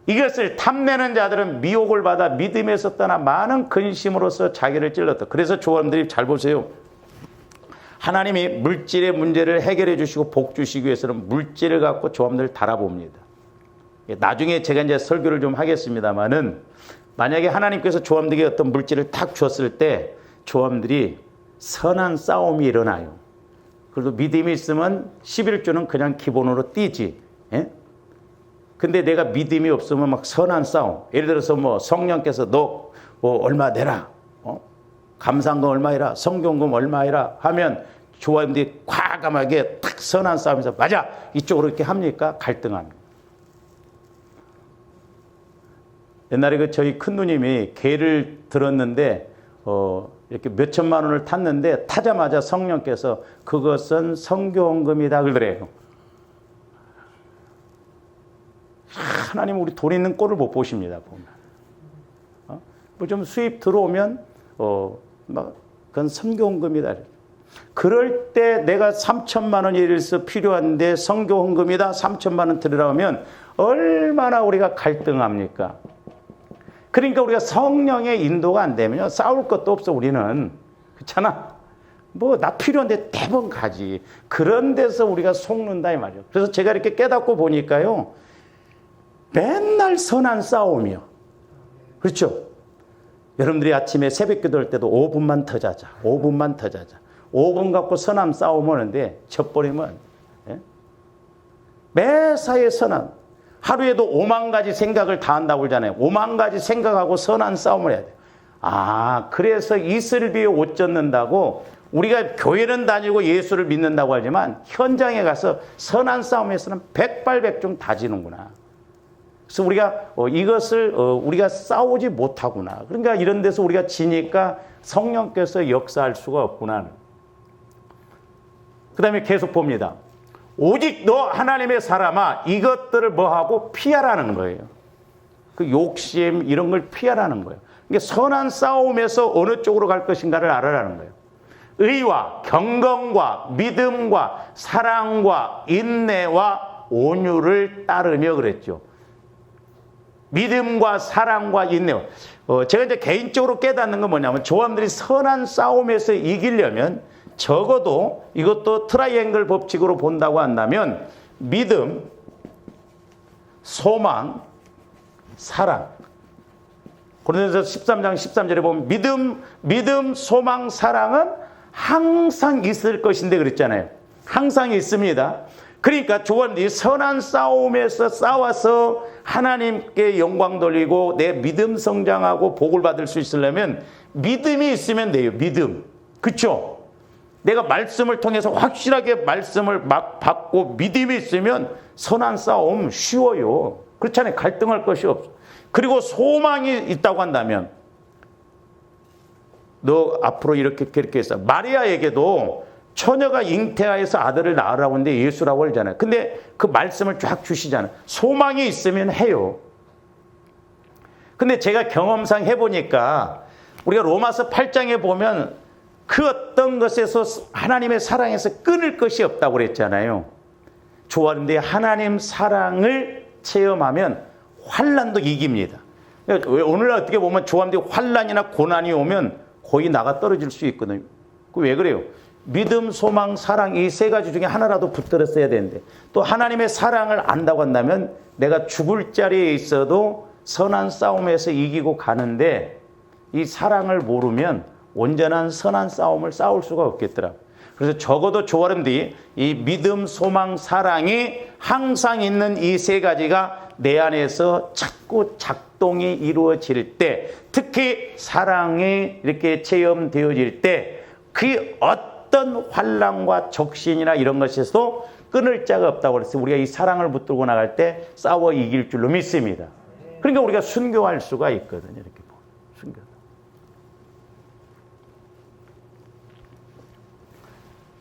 이것을 탐내는 자들은 미혹을 받아 믿음에서 떠나 많은 근심으로써 자기를 찔렀다. 그래서 조원들이 잘 보세요. 하나님이 물질의 문제를 해결해 주시고 복 주시기 위해서는 물질을 갖고 조원들을 달아봅니다. 나중에 제가 이제 설교를 좀 하겠습니다만은 만약에 하나님께서 조원들에게 어떤 물질을 딱 줬을 때 조원들이 선한 싸움이 일어나요. 그래도 믿음이 있으면 11조는 그냥 기본으로 띄지. 예? 근데 내가 믿음이 없으면 막 선한 싸움. 예를 들어서 뭐 성령께서 너 뭐 얼마 내라. 감상금 얼마이라. 성경금 얼마이라 하면 조원들이 과감하게 탁 선한 싸움에서 맞아. 이쪽으로 이렇게 합니까? 갈등합니다. 옛날에 저희 큰 누님이 개를 들었는데 이렇게 몇 천만 원을 탔는데 타자마자 성령께서 그것은 성교원금이다 그러더래요. 하나님 우리 돈 있는 꼴을 못 보십니다. 보면. 뭐 좀 수입 들어오면 그건 성교원금이다. 그럴 때 내가 3천만 원이 일서 필요한데 성교원금이다 3천만 원 들으라고 하면 얼마나 우리가 갈등합니까? 그러니까 우리가 성령의 인도가 안 되면요 싸울 것도 없어 우리는. 그렇잖아. 뭐 나 필요한데 대번 가지. 그런 데서 우리가 속는다 이 말이에요. 그래서 제가 이렇게 깨닫고 보니까요 맨날 선한 싸움이요. 그렇죠? 여러분들이 아침에 새벽 기도할 때도 5분만 더 자자. 5분만 더 자자. 5분 갖고 선한 싸움 하는데 져버리면 매사에 선한 하루에도 5만 가지 생각을 다 한다고 그러잖아요. 5만 가지 생각하고 선한 싸움을 해야 돼요. 그래서 이슬비에 옷 젖는다고 우리가 교회는 다니고 예수를 믿는다고 하지만 현장에 가서 선한 싸움에서는 백발백중 다 지는구나. 그래서 우리가 이것을 우리가 싸우지 못하구나. 그러니까 이런 데서 우리가 지니까 성령께서 역사할 수가 없구나. 그 다음에 계속 봅니다. 오직 너 하나님의 사람아 이것들을 뭐하고 피하라는 거예요. 그 욕심 이런 걸 피하라는 거예요. 그러니까 선한 싸움에서 어느 쪽으로 갈 것인가를 알아라는 거예요. 의와 경건과 믿음과 사랑과 인내와 온유를 따르며 그랬죠. 믿음과 사랑과 인내. 제가 이제 개인적으로 깨닫는 건 뭐냐면 조원들이 선한 싸움에서 이기려면 적어도 이것도 트라이앵글 법칙으로 본다고 한다면 믿음, 소망, 사랑. 그래서 13장 13절에 보면 믿음, 소망, 사랑은 항상 있을 것인데 그랬잖아요. 항상 있습니다. 그러니까 조원들이 선한 싸움에서 싸워서 하나님께 영광 돌리고 내 믿음 성장하고 복을 받을 수 있으려면 믿음이 있으면 돼요. 믿음. 그렇죠? 내가 말씀을 통해서 확실하게 말씀을 막 받고 믿음이 있으면 선한 싸움 쉬워요. 그렇잖아요. 갈등할 것이 없어. 그리고 소망이 있다고 한다면 너 앞으로 이렇게 했어. 마리아에게도 처녀가 잉태하여서 아들을 낳으라고 하는데 예수라고 하잖아요. 근데 그 말씀을 쫙 주시잖아요. 소망이 있으면 해요. 근데 제가 경험상 해보니까 우리가 로마서 8장에 보면 그 어떤 것에서 하나님의 사랑에서 끊을 것이 없다고 그랬잖아요. 좋아하는데 하나님 사랑을 체험하면 환난도 이깁니다. 오늘 어떻게 보면 좋아하는데 환난이나 고난이 오면 거의 나가 떨어질 수 있거든요. 왜 그래요? 믿음, 소망, 사랑 이 세 가지 중에 하나라도 붙들었어야 되는데 또 하나님의 사랑을 안다고 한다면 내가 죽을 자리에 있어도 선한 싸움에서 이기고 가는데 이 사랑을 모르면 온전한 선한 싸움을 싸울 수가 없겠더라. 그래서 적어도 조아름들이 이 믿음, 소망, 사랑이 항상 있는 이 세 가지가 내 안에서 자꾸 작동이 이루어질 때, 특히 사랑이 이렇게 체험되어질 때 그 어떤 환난과 적신이나 이런 것에서도 끊을 자가 없다고 그랬어요. 우리가 이 사랑을 붙들고 나갈 때 싸워 이길 줄로 믿습니다. 그러니까 우리가 순교할 수가 있거든요. 이렇게 순교.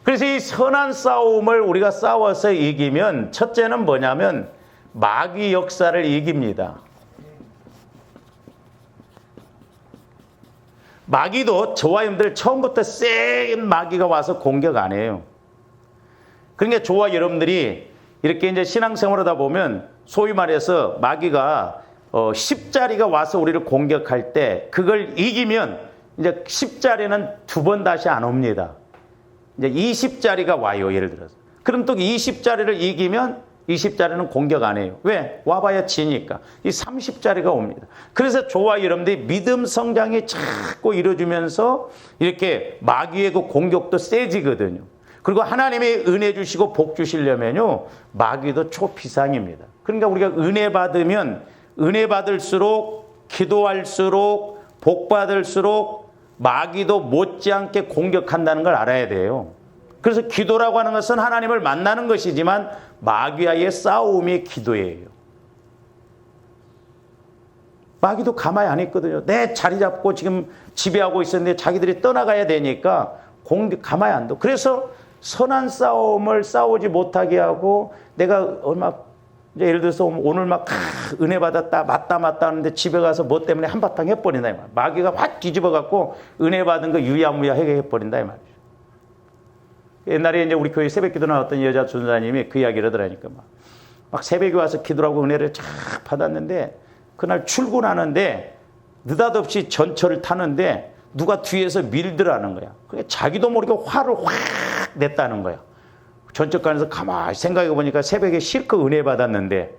그래서 이 선한 싸움을 우리가 싸워서 이기면 첫째는 뭐냐면 마귀 역사를 이깁니다. 마귀도 저와 여러분들 처음부터 센 마귀가 와서 공격 안 해요. 그러니까 저와 여러분들이 이렇게 이제 신앙생활 하다 보면 소위 말해서 마귀가 10자리가 와서 우리를 공격할 때 그걸 이기면 이제 10자리는 두 번 다시 안 옵니다. 이제 20자리가 와요. 예를 들어서. 그럼 또 20자리를 이기면 20자리는 공격 안 해요. 왜? 와봐야 지니까. 이 30자리가 옵니다. 그래서 저와 여러분들이 믿음 성장이 자꾸 이루어지면서 이렇게 마귀의 그 공격도 세지거든요. 그리고 하나님의 은혜 주시고 복 주시려면요, 마귀도 초비상입니다. 그러니까 우리가 은혜 받으면 은혜 받을수록 기도할수록 복 받을수록 마귀도 못지않게 공격한다는 걸 알아야 돼요. 그래서 기도라고 하는 것은 하나님을 만나는 것이지만 마귀와의 싸움이 기도예요. 마귀도 가만히 안 있거든요. 내 자리 잡고 지금 지배하고 있었는데 자기들이 떠나가야 되니까 가만히 안 둬. 그래서 선한 싸움을 싸우지 못하게 하고 내가 얼마 이제 예를 들어서 오늘 막 은혜 받았다 맞다 하는데 집에 가서 뭐 때문에 한바탕 해버린다 이 말. 마귀가 확 뒤집어 갖고 은혜 받은 거 유야무야 해버린다 이 말이죠. 옛날에 이제 우리 교회 새벽기도 나왔던 여자 전사님이 그 이야기를 하더라니까 막 새벽에 와서 기도하고 은혜를 쫙 받았는데 그날 출근하는데 느닷없이 전철을 타는데 누가 뒤에서 밀더라는 거야. 그게 자기도 모르게 화를 확 냈다는 거야. 전철관에서 가만히 생각해 보니까 새벽에 실컷 은혜 받았는데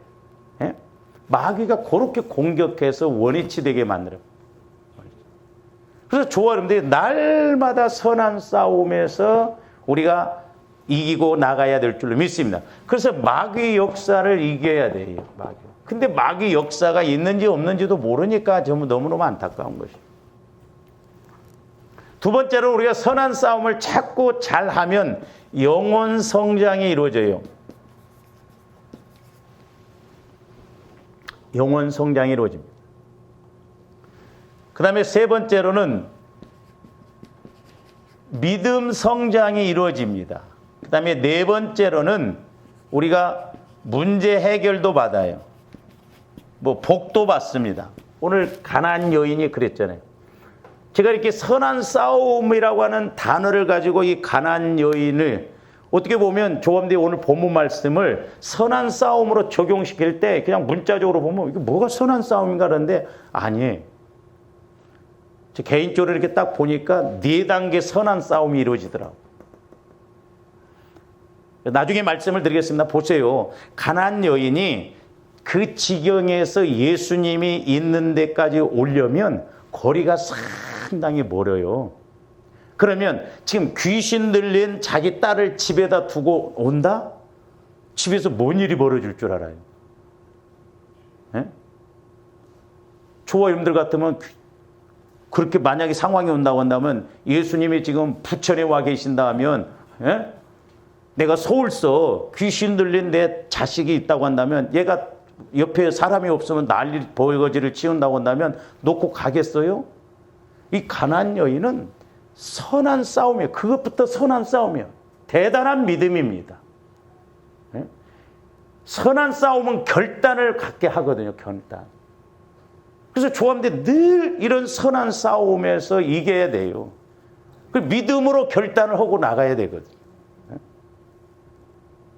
마귀가 그렇게 공격해서 원위치 되게 만들어. 그래서 좋아 여러분들이 날마다 선한 싸움에서 우리가 이기고 나가야 될 줄로 믿습니다. 그래서 마귀 역사를 이겨야 돼요. 마귀. 근데 마귀 역사가 있는지 없는지도 모르니까 정말 너무너무 안타까운 것이죠. 두 번째로 우리가 선한 싸움을 자꾸 잘하면 영혼 성장이 이루어져요. 영혼 성장이 이루어집니다. 그 다음에 세 번째로는 믿음 성장이 이루어집니다. 그 다음에 네 번째로는 우리가 문제 해결도 받아요. 뭐 복도 받습니다. 오늘 가나안 여인이 그랬잖아요. 제가 이렇게 선한 싸움이라고 하는 단어를 가지고 이 가나안 여인을 어떻게 보면 조감대 오늘 본문 말씀을 선한 싸움으로 적용시킬 때 그냥 문자적으로 보면 이게 뭐가 선한 싸움인가 그러는데 아니에요. 저 개인적으로 이렇게 딱 보니까 4단계 선한 싸움이 이루어지더라고요. 나중에 말씀을 드리겠습니다. 보세요. 가나안 여인이 그 지경에서 예수님이 있는 데까지 오려면 거리가 상당히 멀어요. 그러면 지금 귀신 들린 자기 딸을 집에다 두고 온다? 집에서 뭔 일이 벌어질 줄 알아요? 예? 저와 여러분들 같으면 그렇게 만약에 상황이 온다고 한다면 예수님이 지금 부천에 와 계신다 하면 예? 내가 서울서 귀신 들린 내 자식이 있다고 한다면 얘가 옆에 사람이 없으면 난리 벌거지를 치운다고 한다면 놓고 가겠어요? 이 가난안 여인은 선한 싸움이에요. 그것부터 선한 싸움이에요. 대단한 믿음입니다. 예? 선한 싸움은 결단을 갖게 하거든요. 결단. 그래서 조합대 늘 이런 선한 싸움에서 이겨야 돼요. 그 믿음으로 결단을 하고 나가야 되거든요.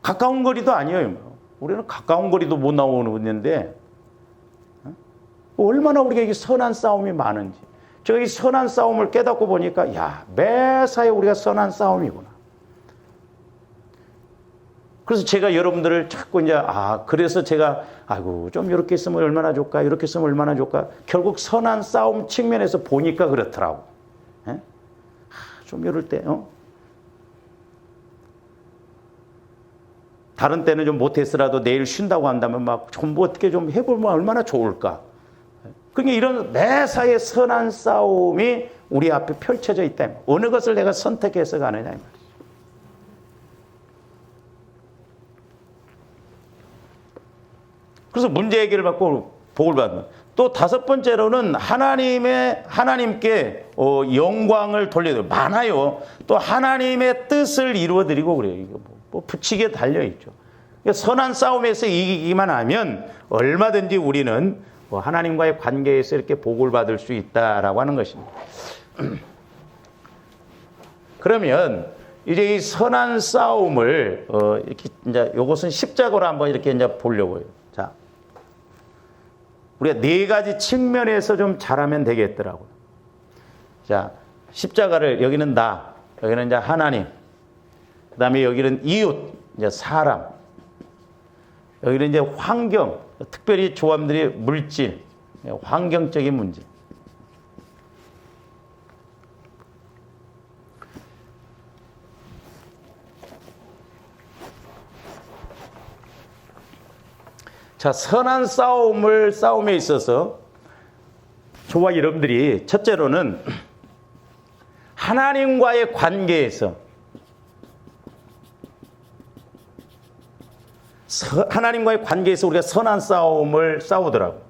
가까운 거리도 아니에요. 우리는 가까운 거리도 못 나오는데 얼마나 우리가 이 선한 싸움이 많은지. 제가 이 선한 싸움을 깨닫고 보니까 야, 매사에 우리가 선한 싸움이구나. 그래서 제가 여러분들을 자꾸 이제 그래서 제가 아이고 좀 이렇게 있으면 얼마나 좋을까, 이렇게 있으면 얼마나 좋을까. 결국 선한 싸움 측면에서 보니까 그렇더라고. 예? 좀 이럴 때 다른 때는 좀 못했으라도 내일 쉰다고 한다면 막 좀 어떻게 좀 해보면 얼마나 좋을까. 그러니까 이런 매사에 선한 싸움이 우리 앞에 펼쳐져 있다. 어느 것을 내가 선택해서 가느냐 이 말이죠. 그래서 문제 해결을 받고 복을 받는. 또 다섯 번째로는 하나님께 영광을 돌려드리고 많아요. 또 하나님의 뜻을 이루어드리고 그래요. 이거 뭐 붙이게 달려 있죠. 그러니까 선한 싸움에서 이기기만 하면 얼마든지 우리는 하나님과의 관계에서 이렇게 복을 받을 수 있다라고 하는 것입니다. 그러면 이제 이 선한 싸움을 이렇게 이제 요것은 십자가로 한번 이렇게 이제 보려고요. 자, 우리가 네 가지 측면에서 좀 잘하면 되겠더라고요. 자, 십자가를 여기는 나, 여기는 이제 하나님, 그 다음에 여기는 이웃, 이제 사람, 여기는 이제 환경, 특별히 조합들이 물질, 환경적인 문제. 자, 선한 싸움에 있어서 저와 여러분들이 첫째로는 하나님과의 관계에서 우리가 선한 싸움을 싸우더라고요.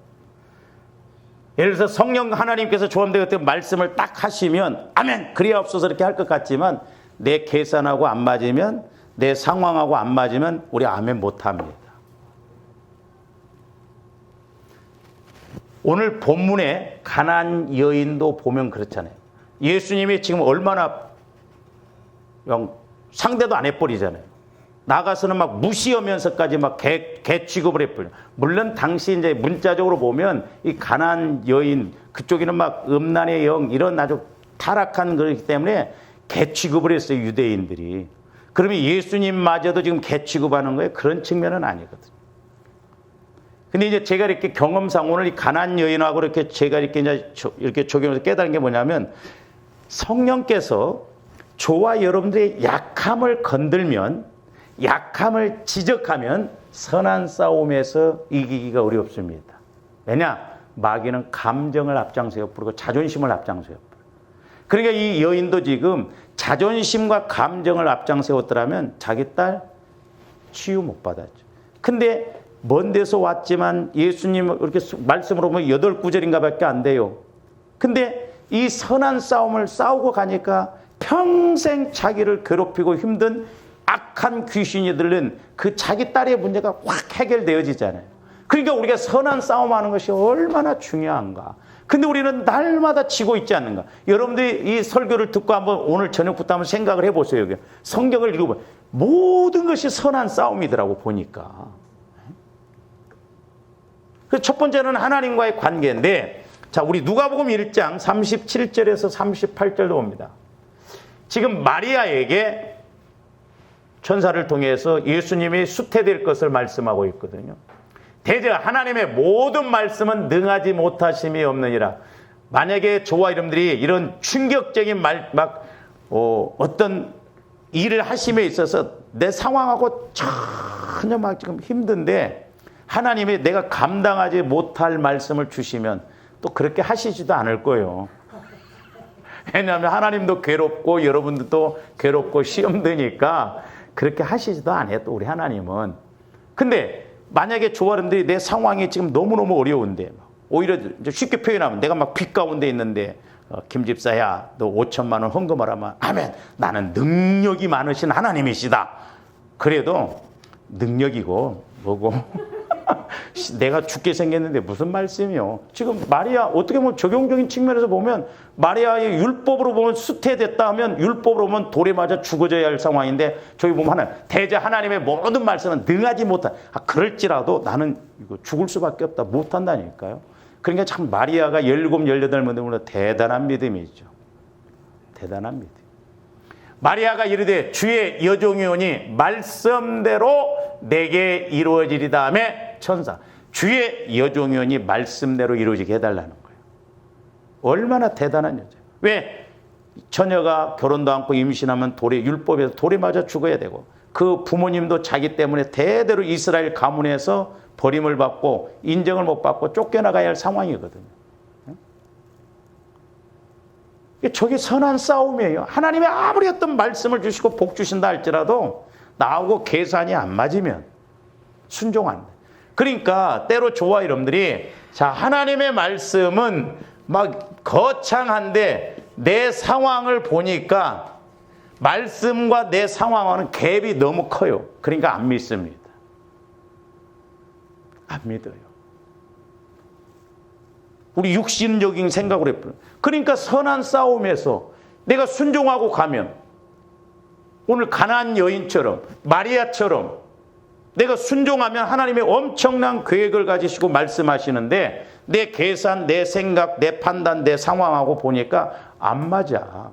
예를 들어서 성령 하나님께서 조합대 그때 말씀을 딱 하시면 아멘 그리하옵소서 이렇게 할 것 같지만 내 계산하고 안 맞으면 내 상황하고 안 맞으면 우리 아멘 못합니다. 오늘 본문에 가난안 여인도 보면 그렇잖아요. 예수님이 지금 얼마나 상대도 안 해버리잖아요. 나가서는 막 무시하면서까지 막 개 취급을 해버려요. 물론 당시 이제 문자적으로 보면 이 가난안 여인 그쪽에는 막 음란의 영 이런 아주 타락한 거기 때문에 개 취급을 했어요. 유대인들이. 그러면 예수님마저도 지금 개 취급하는 거예요? 그런 측면은 아니거든요. 근데 이제 제가 이렇게 경험상 오늘 이 가난안 여인하고 이렇게 제가 이렇게 적용해서 깨달은 게 뭐냐면 성령께서 저와 여러분들의 약함을 건들면 약함을 지적하면 선한 싸움에서 이기기가 어렵습니다. 왜냐? 마귀는 감정을 앞장서요. 그리고 자존심을 앞장서요. 그러니까 이 여인도 지금 자존심과 감정을 앞장세웠더라면 자기 딸 치유 못 받았죠. 근데 먼 데서 왔지만 예수님 이렇게 말씀으로 보면 8구절인가 밖에 안 돼요. 근데 이 선한 싸움을 싸우고 가니까 평생 자기를 괴롭히고 힘든 악한 귀신이 들린 그 자기 딸의 문제가 확 해결되어지잖아요. 그러니까 우리가 선한 싸움하는 것이 얼마나 중요한가. 근데 우리는 날마다 지고 있지 않는가. 여러분들이 이 설교를 듣고 한번 오늘 저녁부터 한번 생각을 해보세요. 여기. 성경을 읽어보면 모든 것이 선한 싸움이더라고 보니까. 그 첫 번째는 하나님과의 관계인데, 자, 우리 누가복음 1장 37절에서 38절도 봅니다. 지금 마리아에게 천사를 통해서 예수님이 수태될 것을 말씀하고 있거든요. 대저 하나님의 모든 말씀은 능하지 못하심이 없느니라. 만약에 저와 여러분들이 이런 충격적인 어떤 일을 하심에 있어서 내 상황하고 전혀 막 지금 힘든데 하나님이 내가 감당하지 못할 말씀을 주시면 또 그렇게 하시지도 않을 거예요. 왜냐하면 하나님도 괴롭고 여러분들도 괴롭고 시험 드니까 그렇게 하시지도 않아요, 또 우리 하나님은. 근데 만약에 조아름들이 내 상황이 지금 너무너무 어려운데, 오히려 이제 쉽게 표현하면 내가 막 빚 가운데 있는데, 김 집사야, 너 5천만 원 헌금하라면, 아멘, 나는 능력이 많으신 하나님이시다. 그래도 능력이고 뭐고 내가 죽게 생겼는데 무슨 말씀이요. 지금 마리아 어떻게 보면 적용적인 측면에서 보면 마리아의 율법으로 보면 수태됐다 하면 율법으로 보면 돌에 맞아 죽어져야 할 상황인데 저기 보면 하나 대제 하나님의 모든 말씀은 능하지 못한 그럴지라도 나는 이거 죽을 수밖에 없다 못한다니까요. 그러니까 참 마리아가 17, 18문으로 대단한 믿음이죠. 대단한 믿음. 마리아가 이르되 주의 여종이오니 말씀대로 내게 이루어지리다 하매 천사 주의 여종이오니 말씀대로 이루어지게 해달라는 거예요. 얼마나 대단한 여자예요. 왜? 처녀가 결혼도 않고 임신하면 율법에서 돌에 맞아 죽어야 되고 그 부모님도 자기 때문에 대대로 이스라엘 가문에서 버림을 받고 인정을 못 받고 쫓겨나가야 할 상황이거든요. 저게 선한 싸움이에요. 하나님이 아무리 어떤 말씀을 주시고 복 주신다 할지라도 나하고 계산이 안 맞으면 순종한다. 그러니까 때로 저와 여러분들이 자 하나님의 말씀은 막 거창한데 내 상황을 보니까 말씀과 내 상황과는 갭이 너무 커요. 그러니까 안 믿습니다. 안 믿어요. 우리 육신적인 생각으로 해버려요. 그러니까 선한 싸움에서 내가 순종하고 가면 오늘 가나안 여인처럼 마리아처럼 내가 순종하면 하나님의 엄청난 계획을 가지시고 말씀하시는데 내 계산, 내 생각, 내 판단, 내 상황하고 보니까 안 맞아.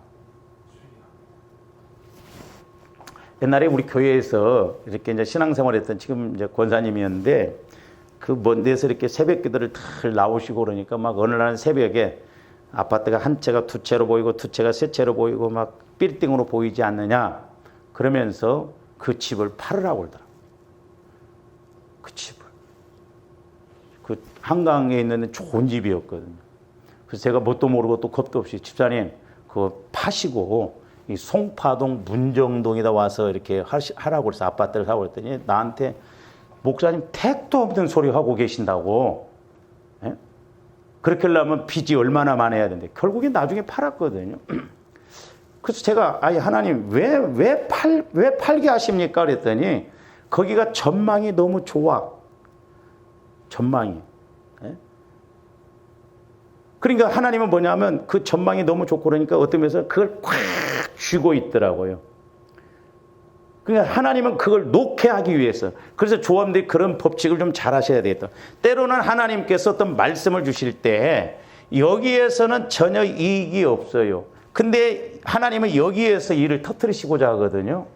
옛날에 우리 교회에서 이렇게 이제 신앙생활했던 지금 이제 권사님이었는데 그 먼 데서 이렇게 새벽 기도를 다 나오시고 그러니까 막 어느 날 새벽에 아파트가 한 채가 두 채로 보이고 두 채가 세 채로 보이고 막 빌딩으로 보이지 않느냐 그러면서 그 집을 팔으라고 그러더라고요. 그 집을. 그 한강에 있는 좋은 집이었거든요. 그래서 제가 뭣도 모르고 또 겁도 없이 집사님 그거 파시고 이 송파동 문정동에다 와서 이렇게 하라고 그래서 아파트를 사고 그랬더니 나한테 목사님 택도 없는 소리 하고 계신다고. 예? 그렇게 하려면 빚이 얼마나 많아야 되는데 결국엔 나중에 팔았거든요. 그래서 제가 아니 하나님 왜 팔게 하십니까? 그랬더니 거기가 전망이 너무 좋아. 전망이. 예? 그러니까 하나님은 뭐냐면 그 전망이 너무 좋고 그러니까 어떤 면에서 그걸 꽉 쥐고 있더라고요. 그러니까 하나님은 그걸 놓게 하기 위해서. 그래서 조합들이 그런 법칙을 좀 잘 하셔야 되겠다. 때로는 하나님께서 어떤 말씀을 주실 때 여기에서는 전혀 이익이 없어요. 근데 하나님은 여기에서 일을 터뜨리시고자 하거든요.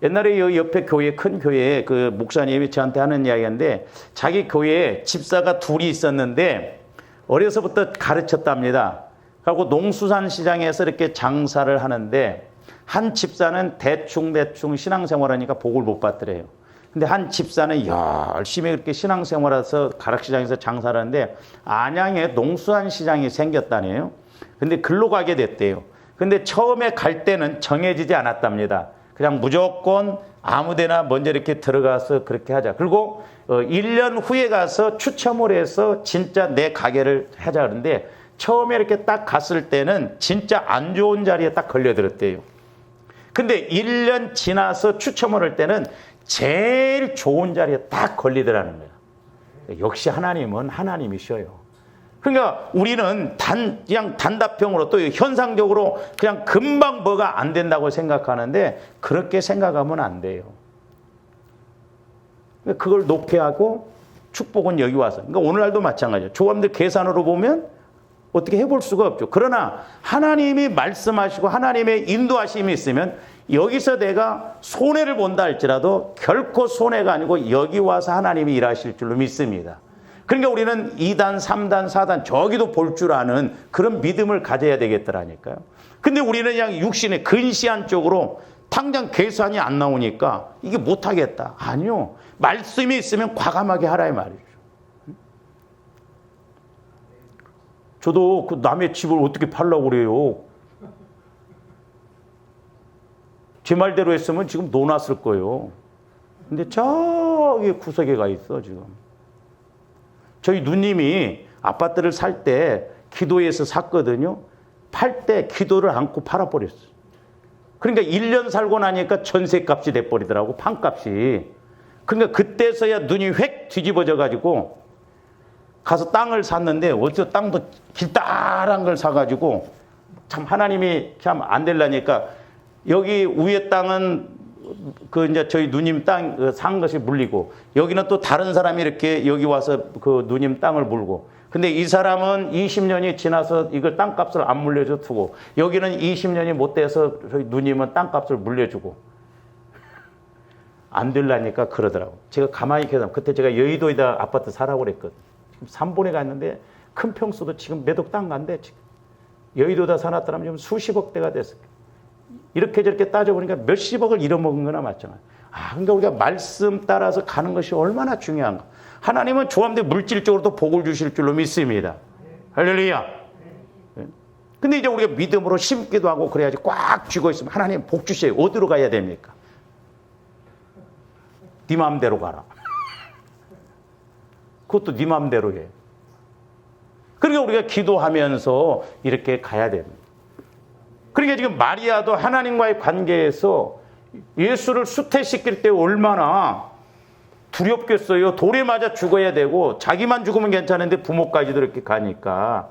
옛날에 여기 옆에 교회, 큰 교회에 그 목사님이 저한테 하는 이야기인데 자기 교회에 집사가 둘이 있었는데 어려서부터 가르쳤답니다. 그리고 농수산시장에서 이렇게 장사를 하는데 한 집사는 대충 신앙생활하니까 복을 못 받더래요. 근데 한 집사는 열심히 그렇게 신앙생활해서 가락시장에서 장사를 하는데 안양에 농수산시장이 생겼다네요. 근데 글로 가게 됐대요. 근데 처음에 갈 때는 정해지지 않았답니다. 그냥 무조건 아무데나 먼저 이렇게 들어가서 그렇게 하자. 그리고 1년 후에 가서 추첨을 해서 진짜 내 가게를 하자 그러는데 처음에 이렇게 딱 갔을 때는 진짜 안 좋은 자리에 딱 걸려들었대요. 근데 1년 지나서 추첨을 할 때는 제일 좋은 자리에 딱 걸리더라는 거예요. 역시 하나님은 하나님이셔요. 그러니까 우리는 그냥 단답형으로 또 현상적으로 그냥 금방 뭐가 안 된다고 생각하는데 그렇게 생각하면 안 돼요. 그걸 놓게 하고 축복은 여기 와서. 그러니까 오늘날도 마찬가지예요. 조합들 계산으로 보면 어떻게 해볼 수가 없죠. 그러나 하나님이 말씀하시고 하나님의 인도하심이 있으면 여기서 내가 손해를 본다 할지라도 결코 손해가 아니고 여기 와서 하나님이 일하실 줄로 믿습니다. 그러니까 우리는 2단, 3단, 4단 저기도 볼 줄 아는 그런 믿음을 가져야 되겠더라니까요. 근데 우리는 그냥 육신의 근시안 쪽으로 당장 계산이 안 나오니까 이게 못하겠다. 아니요. 말씀이 있으면 과감하게 하라 이 말이죠. 저도 그 남의 집을 어떻게 팔려고 그래요. 제 말대로 했으면 지금 놓았을 거예요. 근데 저기 구석에 가 있어 지금. 저희 누님이 아파트를 살 때 기도해서 샀거든요. 팔 때 기도를 안고 팔아버렸어요. 그러니까 1년 살고 나니까 전세값이 돼버리더라고, 판값이. 그러니까 그때서야 눈이 획 뒤집어져 가지고 가서 땅을 샀는데 어디서 땅도 길다란 걸 사가지고 참 하나님이 참 안 되려니까 여기 위에 땅은 그 이제 저희 누님 땅 산 것이 물리고 여기는 또 다른 사람이 이렇게 여기 와서 그 누님 땅을 물고 근데 이 사람은 20년이 지나서 이걸 땅값을 안 물려줘 두고 여기는 20년이 못 돼서 저희 누님은 땅값을 물려주고 안 되려니까 그러더라고. 제가 가만히 계산 그때 제가 여의도에다 아파트 사라고 그랬거든. 지금 3번에 갔는데 큰 평수도 지금 몇 억 땅 간대. 지금 여의도에다 사놨더라면 지금 수십억대가 됐을 거야. 이렇게 저렇게 따져보니까 몇십억을 잃어먹은 거나 마찬가지. 그러니까 우리가 말씀 따라서 가는 것이 얼마나 중요한가. 하나님은 조합대 물질적으로도 복을 주실 줄로 믿습니다. 할렐루야. 근데 이제 우리가 믿음으로 심기도 하고 그래야지 꽉 쥐고 있으면 하나님 복 주셔요. 어디로 가야 됩니까? 네 마음대로 가라. 그것도 네 마음대로 해. 그러니까 우리가 기도하면서 이렇게 가야 됩니다. 그러니까 지금 마리아도 하나님과의 관계에서 예수를 수태시킬 때 얼마나 두렵겠어요. 돌에 맞아 죽어야 되고 자기만 죽으면 괜찮은데 부모까지도 이렇게 가니까.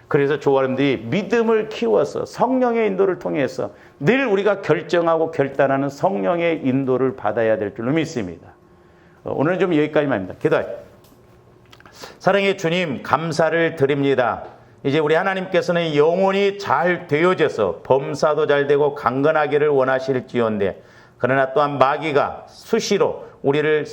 그래서 조아름들이 믿음을 키워서 성령의 인도를 통해서 늘 우리가 결정하고 결단하는 성령의 인도를 받아야 될 줄로 믿습니다. 오늘은 좀 여기까지만 합니다. 기도해. 사랑의 주님 감사를 드립니다. 이제 우리 하나님께서는 영혼이 잘 되어져서 범사도 잘 되고 강건하기를 원하실지언데 그러나 또한 마귀가 수시로 우리를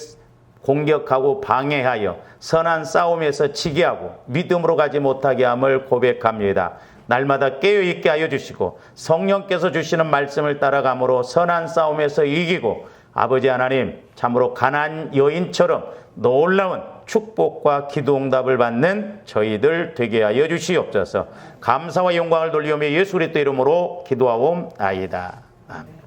공격하고 방해하여 선한 싸움에서 지게 하고 믿음으로 가지 못하게 함을 고백합니다. 날마다 깨어있게 하여 주시고 성령께서 주시는 말씀을 따라감으로 선한 싸움에서 이기고 아버지 하나님 참으로 가난 여인처럼 놀라운 축복과 기도응답을 받는 저희들 되게 하여 주시옵소서. 감사와 영광을 돌리오며 예수 그리스도 이름으로 기도하옵나이다. 아멘.